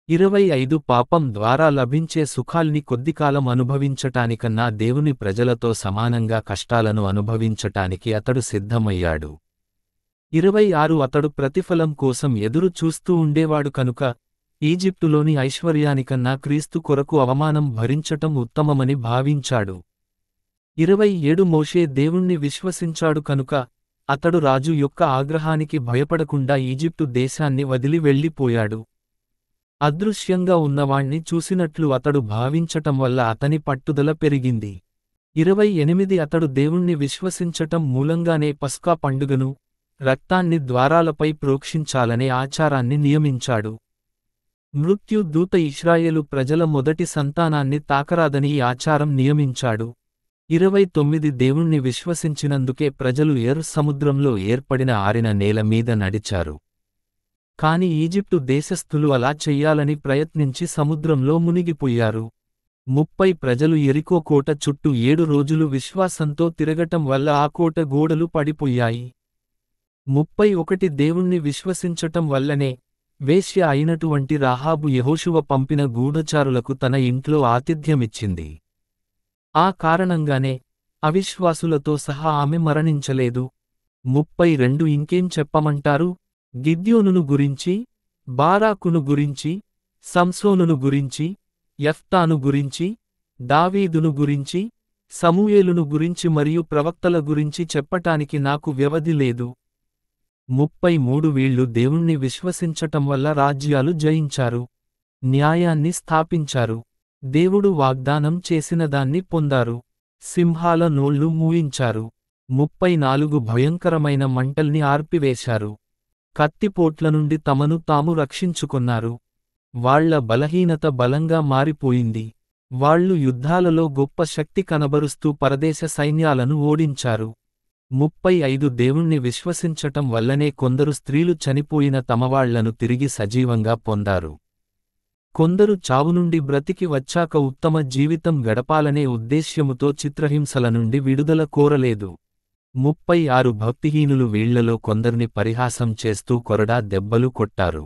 25 పాపం ద్వారా లభించే సుఖాల్ని కొద్దికాలం అనుభవించటానికన్నా దేవుని ప్రజలతో సమానంగా కష్టాలను అనుభవించటానికి అతడు సిద్ధమయ్యాడు. 26 అతడు ప్రతిఫలం కోసం ఎదురు చూస్తూ ఉండేవాడు కనుక ఈజిప్టులోని ఐశ్వర్యానికన్నా క్రీస్తు కొరకు అవమానం భరించటం ఉత్తమమని భావించాడు. 27 మోషే దేవుణ్ణి విశ్వసించాడు కనుక అతడు రాజు యొక్క ఆగ్రహానికి భయపడకుండా ఈజిప్టు దేశాన్ని వదిలి వెళ్ళిపోయాడు. అదృశ్యంగా ఉన్నవాణ్ణి చూసినట్లు అతడు భావించటం వల్ల అతని పట్టుదల పెరిగింది. 28 అతడు దేవుణ్ణి విశ్వసించటం మూలంగానే పస్కా పండుగను, రక్తాన్ని ద్వారాలపై ప్రోక్షించాలనే ఆచారాన్ని నియమించాడు. మృత్యు దూత ఇశ్రాయేలు ప్రజల మొదటి సంతానాన్ని తాకరాదని ఈ ఆచారం నియమించాడు. 29 దేవుణ్ణి విశ్వసించినందుకే ప్రజలు సముద్రంలో ఏర్పడిన ఆరిన నేల మీద నడిచారు. కాని ఈజిప్టు దేశస్థులు అలా చెయ్యాలని ప్రయత్నించి సముద్రంలో మునిగిపోయారు. 30 ప్రజలు యెరికో కోట చుట్టూ 7 రోజులు విశ్వాసంతో తిరగటం వల్ల ఆ కోట గోడలు పడిపోయాయి. 31 దేవుణ్ణి విశ్వసించటం వల్లనే వేశ్య అయినటువంటి రాహాబు యెహోషువ పంపిన గూఢచారులకు తన ఇంట్లో ఆతిథ్యమిచ్చింది. ఆ కారణంగానే అవిశ్వాసులతో సహా ఆమె మరణించలేదు. 32 ఇంకేం చెప్పమంటారు? గిద్యోనును గురించి, బారాకును గురించి, సంసోనును గురించి, యెఫ్తాను గురించి, దావీదును గురించి, సమూయేలును గురించి మరియు ప్రవక్తల గురించి చెప్పటానికి నాకు వ్యవధి లేదు. 33 వీళ్లు దేవుణ్ణి విశ్వసించటం వల్ల రాజ్యాలు జయించారు, న్యాయాన్ని స్థాపించారు, దేవుడు వాగ్దానం చేసినదాన్ని పొందారు, సింహాల నోళ్లు మూయించారు, 34 భయంకరమైన మంటల్ని ఆర్పివేశారు, కత్తిపోట్ల నుండి తమను తాము రక్షించుకొన్నారు. వాళ్ల బలహీనత బలంగా మారిపోయింది. వాళ్లు యుద్ధాలలో గొప్ప శక్తి కనబరుస్తూ పరదేశ సైన్యాలను ఓడించారు. 35 దేవుణ్ణి విశ్వసించటం వల్లనే కొందరు స్త్రీలు చనిపోయిన తమవాళ్లను తిరిగి సజీవంగా పొందారు. కొందరు చావునుండి బ్రతికి వచ్చాక ఉత్తమ జీవితం గడపాలనే ఉద్దేశ్యముతో చిత్రహింసల నుండి విడుదల కోరలేదు. 36 భక్తిహీనులు వీళ్లలో కొందరిని పరిహాసం చేస్తూ కొరడా దెబ్బలు కొట్టారు.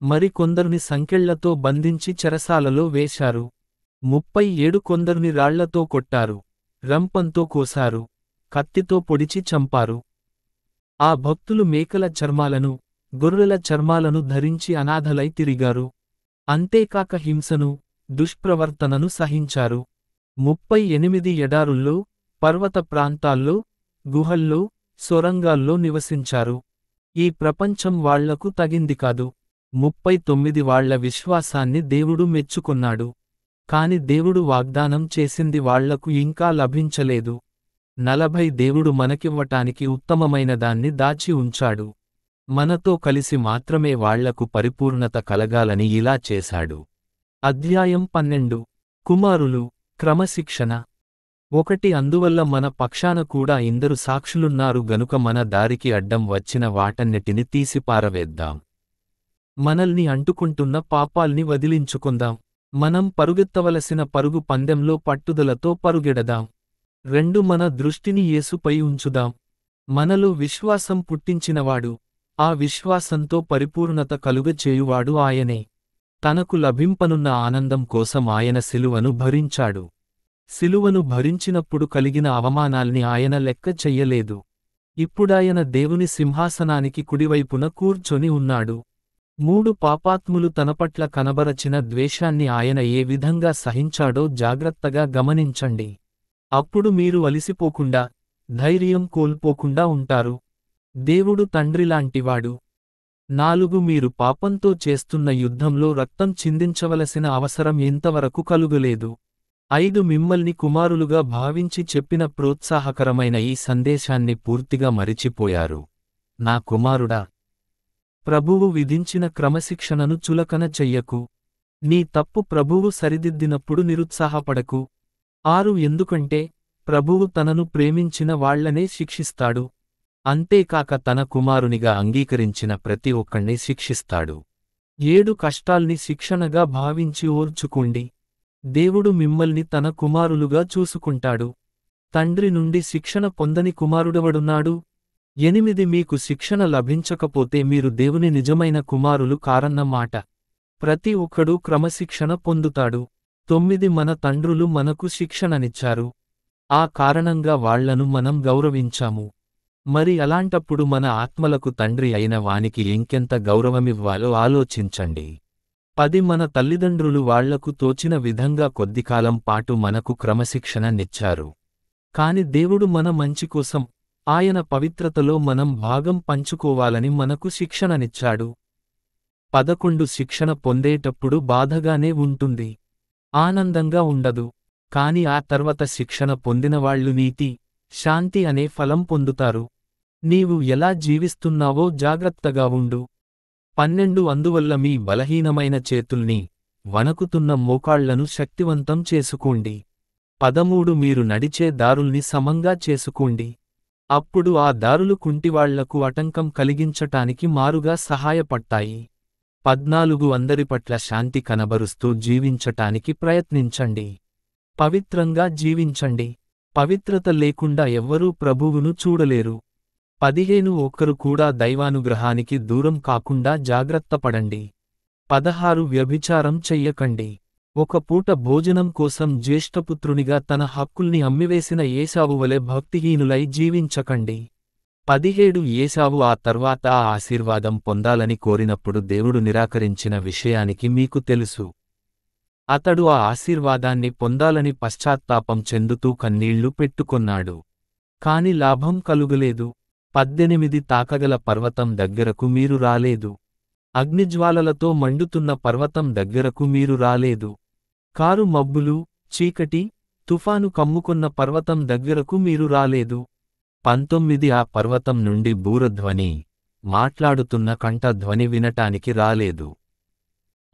మరి కొందరిని సంకెళ్లతో బంధించి చెరసాలలో వేశారు. 37 కొందరిని రాళ్లతో కొట్టారు, రంపంతో కోసారు, కత్తితో పొడిచి చంపారు. ఆ భక్తులు మేకల చర్మాలను, గొర్రెల చర్మాలను ధరించి అనాథలై తిరిగారు. అంతేకాక హింసను, దుష్ప్రవర్తనను సహించారు. 38 ఎడారుల్లో, పర్వత ప్రాంతాల్లో, గుహల్లో, సొరంగాల్లో నివసించారు. ఈ ప్రపంచం వాళ్లకు తగింది కాదు. 39 వాళ్ల విశ్వాసాన్ని దేవుడు మెచ్చుకొన్నాడు. కాని దేవుడు వాగ్దానం చేసింది వాళ్లకు ఇంకా లభించలేదు. 40 దేవుడు మనకివ్వటానికి ఉత్తమమైనదాన్ని దాచి ఉంచాడు. మనతో కలిసి మాత్రమే వాళ్లకు పరిపూర్ణత కలగాలని ఇలా చేశాడు. అధ్యాయం 12 కుమారులు, క్రమశిక్షణ 1 అందువల్ల మన పక్షాన కూడా ఇందరు సాక్షులున్నారు గనుక మన దారికి అడ్డం వచ్చిన వాటన్నిటిని తీసిపారవేద్దాం. మనల్ని అంటుకుంటున్న పాపాల్ని వదిలించుకుందాం. మనం పరుగెత్తవలసిన పరుగు పందెంలో పట్టుదలతో పరుగెడదాం. 2 మన దృష్టిని యేసుపై ఉంచుదాం. మనలో విశ్వాసం పుట్టించినవాడు, ఆ విశ్వాసంతో పరిపూర్ణత కలుగచేయువాడు ఆయనే. తనకు లభింపనున్న ఆనందం కోసం ఆయన సిలువను భరించాడు. సిలువను భరించినప్పుడు కలిగిన అవమానాల్ని ఆయన లెక్క చెయ్యలేదు. ఇప్పుడాయన దేవుని సింహాసనానికి కుడివైపున కూర్చొని ఉన్నాడు. 3 పాపాత్ములు తనపట్ల కనబరచిన ద్వేషాన్ని ఆయన ఏ విధంగా సహించాడో జాగ్రత్తగా గమనించండి. అప్పుడు మీరు అలిసిపోకుండా, ధైర్యం కోల్పోకుండా ఉంటారు. దేవుడు తండ్రిలాంటివాడు. 4 మీరు పాపంతో చేస్తున్న యుద్ధంలో రక్తం చిందించవలసిన అవసరం ఇంతవరకు కలుగలేదు. 5 మిమ్మల్ని కుమారులుగా భావించి చెప్పిన ప్రోత్సాహకరమైన ఈ సందేశాన్ని పూర్తిగా మరిచిపోయారు. నా కుమారుడా, ప్రభువు విధించిన క్రమశిక్షణను చులకన చెయ్యకు. నీ తప్పు ప్రభువు సరిదిద్దినప్పుడు నిరుత్సాహపడకు. 6 ఎందుకంటే ప్రభువు తనను ప్రేమించిన వాళ్లనే శిక్షిస్తాడు. అంతేకాక తన కుమారునిగా అంగీకరించిన ప్రతి ఒక్కణ్ణి శిక్షిస్తాడు. 7 కష్టాల్ని శిక్షణగా భావించి ఓర్చుకోండి. దేవుడు మిమ్మల్ని తన కుమారులుగా చూసుకుంటాడు. తండ్రి నుండి శిక్షణ పొందని కుమారుడెవడున్నాడు? 8 మీకు శిక్షణ లభించకపోతే మీరు దేవుని నిజమైన కుమారులు కారన్న మాట. ప్రతి ఒక్కడూ క్రమశిక్షణ పొందుతాడు. 9 మన తండ్రులు మనకు శిక్షణనిచ్చారు. ఆ కారణంగా వాళ్లను మనం గౌరవించాము. మరి అలాంటప్పుడు మన ఆత్మలకు తండ్రి అయిన వానికి ఇంకెంత గౌరవమివ్వాలో ఆలోచించండి. 10 మన తల్లిదండ్రులు వాళ్లకు తోచిన విధంగా కొద్దికాలం పాటు మనకు క్రమశిక్షణనిచ్చారు. కాని దేవుడు మన మంచి కోసం, ఆయన పవిత్రతలో మనం భాగం పంచుకోవాలని మనకు శిక్షణనిచ్చాడు. 11 శిక్షణ పొందేటప్పుడు బాధగానే ఉంటుంది. ఆనందంగా ఉండదు. కాని ఆ తర్వాత శిక్షణ పొందినవాళ్లు నీతి, శాంతి అనే ఫలం పొందుతారు. నీవు ఎలా జీవిస్తున్నావో జాగ్రత్తగా ఉండు. 12 అందువల్ల మీ బలహీనమైన చేతుల్ని, వణకుతున్న మోకాళ్లను శక్తివంతం చేసుకోండి. 13 మీరు నడిచే దారుల్ని సమంగా చేసుకోండి. అప్పుడు ఆ దారులు కుంటివాళ్లకు ఆటంకం కలిగించటానికి మారుగా సహాయపడతాయి. 14 అందరి పట్ల శాంతి కనబరుస్తూ జీవించటానికి ప్రయత్నించండి. పవిత్రంగా జీవించండి. పవిత్రత లేకుండా ఎవ్వరూ ప్రభువును చూడలేరు. 15 ఒక్కరు కూడా దైవానుగ్రహానికి దూరం కాకుండా జాగ్రత్తపడండి. 16 వ్యభిచారం చెయ్యకండి. ఒక పూట భోజనం కోసం జ్యేష్ఠపుత్రునిగా తన హక్కుల్ని అమ్మివేసిన ఏశావు వలె భక్తిహీనులై జీవించకండి. 17 ఏశావు ఆ తర్వాత ఆ ఆశీర్వాదం పొందాలని కోరినప్పుడు దేవుడు నిరాకరించిన విషయానికి మీకు తెలుసు. అతడు ఆ ఆశీర్వాదాన్ని పొందాలని పశ్చాత్తాపం చెందుతూ కన్నీళ్లు పెట్టుకొన్నాడు. కాని లాభం కలుగలేదు. 18 తాకగల పర్వతం దగ్గరకు మీరు రాలేదు. అగ్నిజ్వాలలతో మండుతున్న పర్వతం దగ్గరకు మీరు రాలేదు. కారు మబ్బులు, చీకటి, తుఫాను కమ్ముకొన్న పర్వతం దగ్గరకు మీరు రాలేదు. 19 ఆ పర్వతం నుండి బూరధ్వని, మాట్లాడుతున్న కంఠధ్వని వినటానికి రాలేదు.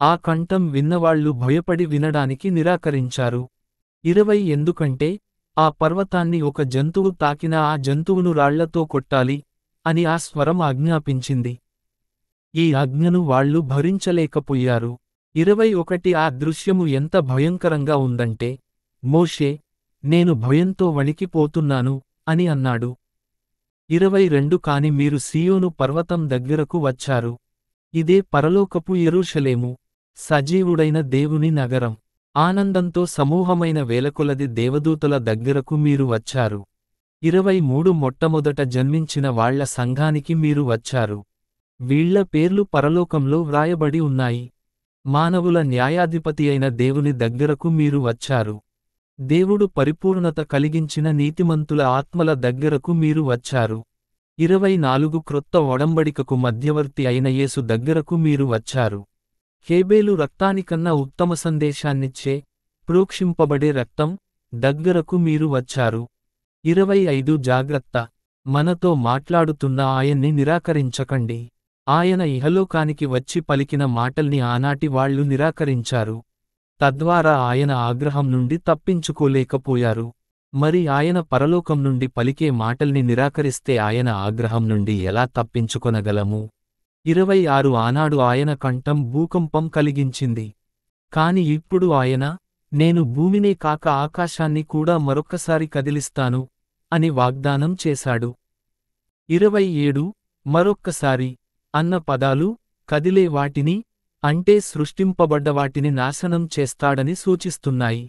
ఆ కంఠం విన్నవాళ్లు భయపడి వినడానికి నిరాకరించారు. 20 ఎందుకంటే ఆ పర్వతాన్ని ఒక జంతువు తాకినా ఆ జంతువును రాళ్లతో కొట్టాలి అని ఆ స్వరం ఆజ్ఞాపించింది. ఈ ఆజ్ఞను వాళ్లు భరించలేకపోయారు. 21 ఆ దృశ్యము ఎంత భయంకరంగా ఉందంటే మోషే, నేను భయంతో వణికిపోతున్నాను అని అన్నాడు. 22 కాని మీరు సీయోను పర్వతం దగ్గరకు వచ్చారు. ఇదే పరలోకపు యెరూషలేము, సజీవుడైన దేవుని నగరం. ఆనందంతో సమూహమైన వేలకొలది దేవదూతల దగ్గరకు మీరు వచ్చారు. 23 మొట్టమొదట జన్మించిన వాళ్ల సంఘానికి మీరు వచ్చారు. వీళ్ల పేర్లు పరలోకంలో వ్రాయబడి ఉన్నాయి. మానవుల న్యాయాధిపతి అయిన దేవుని దగ్గరకు మీరు వచ్చారు. దేవుడు పరిపూర్ణత కలిగించిన నీతిమంతుల ఆత్మల దగ్గరకు మీరు వచ్చారు. 24 క్రొత్త ఒడంబడికకు మధ్యవర్తి అయిన యేసు దగ్గరకు మీరు వచ్చారు. హేబేలు రక్తానికన్నా ఉత్తమ సందేశాన్నిచ్చే, ప్రోక్షింపబడే రక్తం దగ్గరకు మీరు వచ్చారు. 25 జాగ్రత్త, మనతో మాట్లాడుతున్న ఆయన్ని నిరాకరించకండి. ఆయన ఇహలోకానికి వచ్చి పలికిన మాటల్ని ఆనాటి వాళ్లు నిరాకరించారు. తద్వారా ఆయన ఆగ్రహం నుండి తప్పించుకోలేకపోయారు. మరి ఆయన పరలోకం నుండి పలికే మాటల్ని నిరాకరిస్తే ఆయన ఆగ్రహం నుండి ఎలా తప్పించుకొనగలము? 26 ఆనాడు ఆయన కంఠం భూకంపం కలిగించింది. కాని ఇప్పుడు ఆయన, నేను భూమినే కాక ఆకాశాన్ని కూడా మరొక్కసారి కదిలిస్తాను అని వాగ్దానం చేశాడు. 27 మరొక్కసారి అన్న పదాలు కదిలే వాటిని, అంటే సృష్టింపబడ్డ వాటిని నాశనం చేస్తాడని సూచిస్తున్నాయి.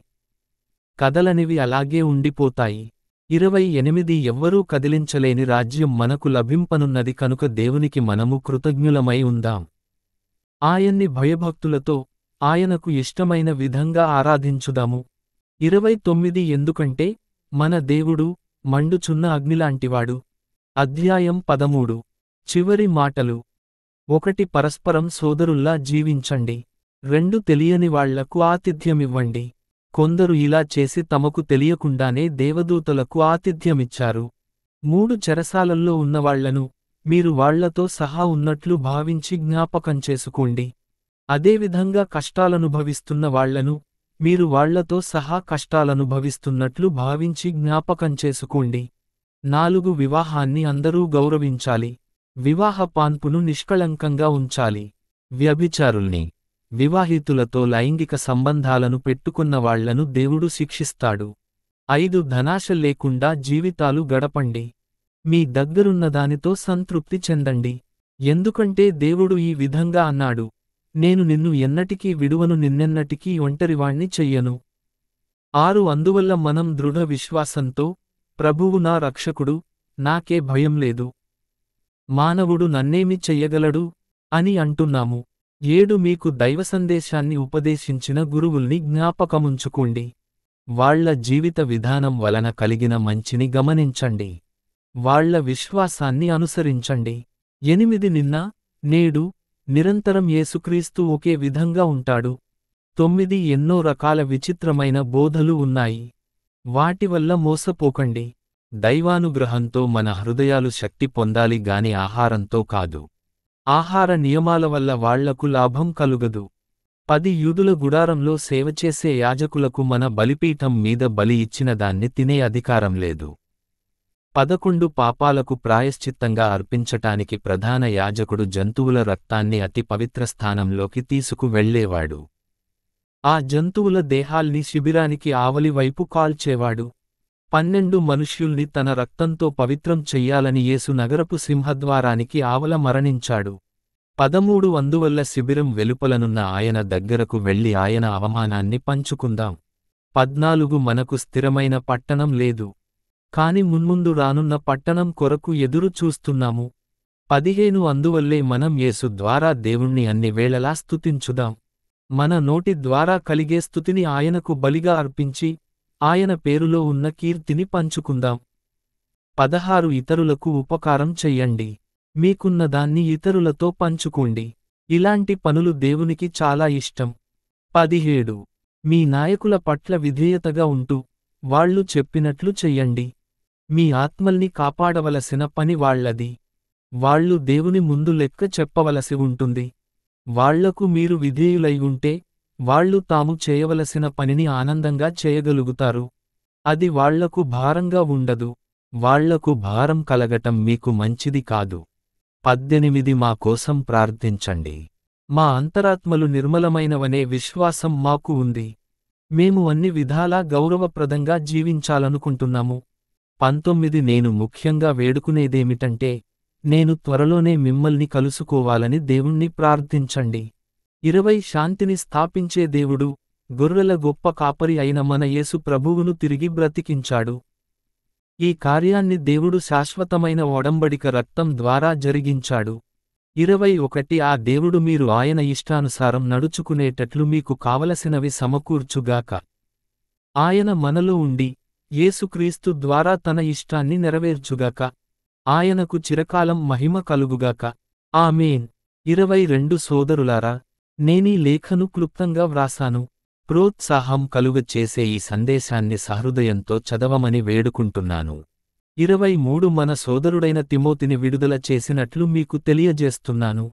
కదలనివి అలాగే ఉండిపోతాయి. 28 ఎవ్వరూ కదిలించలేని రాజ్యం మనకు లభింపనున్నది కనుక దేవునికి మనము కృతజ్ఞులమై ఉందాం. ఆయన్ని భయభక్తులతో, ఆయనకు ఇష్టమైన విధంగా ఆరాధించుదాము. 29 ఎందుకంటే మన దేవుడు మండుచున్న అగ్నిలాంటివాడు. అధ్యాయం 13 చివరి మాటలు. 1 పరస్పరం సోదరుల్లా జీవించండి. 2 తెలియని వాళ్లకు ఆతిథ్యమివ్వండి. కొందరు ఇలా చేసి తమకు తెలియకుండానే దేవదూతలకు ఆతిథ్యమిచ్చారు. 3 చెరసాలల్లో ఉన్నవాళ్లను, మీరు వాళ్లతో సహా ఉన్నట్లు భావించి జ్ఞాపకం చేసుకోండి. అదేవిధంగా కష్టాలనుభవిస్తున్న వాళ్లను, మీరు వాళ్లతో సహా కష్టాలనుభవిస్తున్నట్లు భావించి జ్ఞాపకం చేసుకోండి. 4 వివాహాన్ని అందరూ గౌరవించాలి. వివాహ పాన్పును నిష్కళంకంగా ఉంచాలి. వ్యభిచారుల్ని, వివాహితులతో లైంగిక సంబంధాలను పెట్టుకున్న వాళ్లను దేవుడు శిక్షిస్తాడు. 5 ధనాశ లేకుండా జీవితాలు గడపండి. మీ దగ్గరున్నదానితో సంతృప్తి చెందండి. ఎందుకంటే దేవుడు ఈ విధంగా అన్నాడు, నేను నిన్ను ఎన్నటికీ విడువను, నిన్నెన్నటికీ ఒంటరివాణ్ణి చెయ్యను. 6 అందువల్ల మనం దృఢ విశ్వాసంతో, ప్రభువు నా రక్షకుడు, నాకే భయం లేదు, మానవుడు నన్నేమి చెయ్యగలడు అని అంటున్నాము. 7 మీకు దైవసందేశాన్ని ఉపదేశించిన గురువుల్ని జ్ఞాపకముంచుకోండి. వాళ్ల జీవిత విధానం వలన కలిగిన మంచిని గమనించండి. వాళ్ల విశ్వాసాన్ని అనుసరించండి. 8 నిన్న, నేడు, నిరంతరం యేసుక్రీస్తు ఒకే విధంగా ఉంటాడు. 9 ఎన్నో రకాల విచిత్రమైన బోధలు ఉన్నాయి. వాటివల్ల మోసపోకండి. దైవానుగ్రహంతో మన హృదయాలు శక్తి పొందాలి గాని ఆహారంతో కాదు. ఆహార నియమాల వల్ల వాళ్లకు లాభం కలుగదు. 10 యూదుల గుడారంలో సేవచేసే యాజకులకు మన బలిపీఠం మీద బలి ఇచ్చిన దాన్ని తినే అధికారం లేదు. 11 పాపాలకు ప్రాయశ్చిత్తంగా అర్పించటానికి ప్రధాన యాజకుడు జంతువుల రక్తాన్ని అతి పవిత్ర స్థానంలోకి తీసుకు వెళ్లేవాడు. ఆ జంతువుల దేహాల్ని శిబిరానికి ఆవలి వైపు కాల్చేవాడు. 12 మనుష్యుల్ని తన రక్తంతో పవిత్రం చెయ్యాలని యేసు నగరపు సింహద్వారానికి ఆవల మరణించాడు. 13 అందువల్ల శిబిరం వెలుపలనున్న ఆయన దగ్గరకు వెళ్లి ఆయన అవమానాన్ని పంచుకుందాం. 14 మనకు స్థిరమైన పట్టణం లేదు, కాని మున్ముందు రానున్న పట్టణం కొరకు ఎదురు చూస్తున్నాము. 15 అందువల్లే మనం యేసు ద్వారా దేవుణ్ణి అన్ని వేళలా స్తుతించుదాం. మన నోటి ద్వారా కలిగే స్తుతిని ఆయనకు బలిగా అర్పించి, ఆయన పేరులో ఉన్న కీర్తిని పంచుకుందాం. 16 ఇతరులకు ఉపకారం చెయ్యండి. మీకున్నదాన్ని ఇతరులతో పంచుకోండి. ఇలాంటి పనులు దేవునికి చాలా ఇష్టం. 17 మీ నాయకుల పట్ల విధేయతగా ఉంటూ, వాళ్ళు చెప్పినట్లు చెయ్యండి. మీ ఆత్మల్ని కాపాడవలసిన పని వాళ్లది. వాళ్ళు దేవుని ముందు లెక్క చెప్పవలసి ఉంటుంది. వాళ్లకు మీరు విధేయులై ఉంటే, వాళ్ళు తాము చేయవలసిన పనిని ఆనందంగా చేయగలుగుతారు. అది వాళ్లకు భారంగా ఉండదు. వాళ్లకు భారం కలగటం మీకు మంచిది కాదు. 18 మా కోసం ప్రార్థించండి. మా అంతరాత్మలు నిర్మలమైనవనే విశ్వాసం మాకు ఉంది. మేము అన్ని విధాలా గౌరవప్రదంగా జీవించాలనుకుంటున్నాము. 19 నేను ముఖ్యంగా వేడుకునేదేమిటంటే, నేను త్వరలోనే మిమ్మల్ని కలుసుకోవాలని దేవుణ్ణి ప్రార్థించండి. 20 శాంతిని స్థాపించే దేవుడు, గొర్రెల గొప్ప కాపరి అయిన మన యేసు ప్రభువును తిరిగి బ్రతికించాడు. ఈ కార్యాన్ని దేవుడు శాశ్వతమైన ఒడంబడిక రక్తం ద్వారా జరిగించాడు. 21 ఆ దేవుడు మీరు ఆయన ఇష్టానుసారం నడుచుకునేటట్లు మీకు కావలసినవి సమకూర్చుగాక. ఆయన మనలో ఉండి, యేసుక్రీస్తు ద్వారా తన ఇష్టాన్ని నెరవేర్చుగాక. ఆయనకు చిరకాలం మహిమ కలుగుగాక. ఆమేన్. 22 సోదరులారా, నేనీ లేఖను క్లుప్తంగా వ్రాసాను. ప్రోత్సాహం కలుగచేసే ఈ సందేశాన్ని సహృదయంతో చదవమని వేడుకుంటున్నాను. 23 మన సోదరుడైన తిమోతిని విడుదల చేసినట్లు మీకు తెలియజేస్తున్నాను.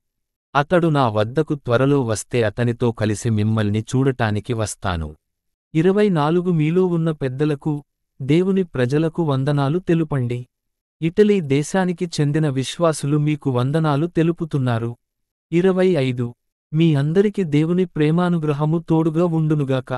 అతడు నా వద్దకు త్వరలో వస్తే అతనితో కలిసి మిమ్మల్ని చూడటానికి వస్తాను. 24 మీలో ఉన్న పెద్దలకు, దేవుని ప్రజలకు వందనాలు తెలుపండి. ఇటలీ దేశానికి చెందిన విశ్వాసులు మీకు వందనాలు తెలుపుతున్నారు. 25 మీ అందరికి దేవుని ప్రేమానుగ్రహము తోడుగా ఉండునుగాక.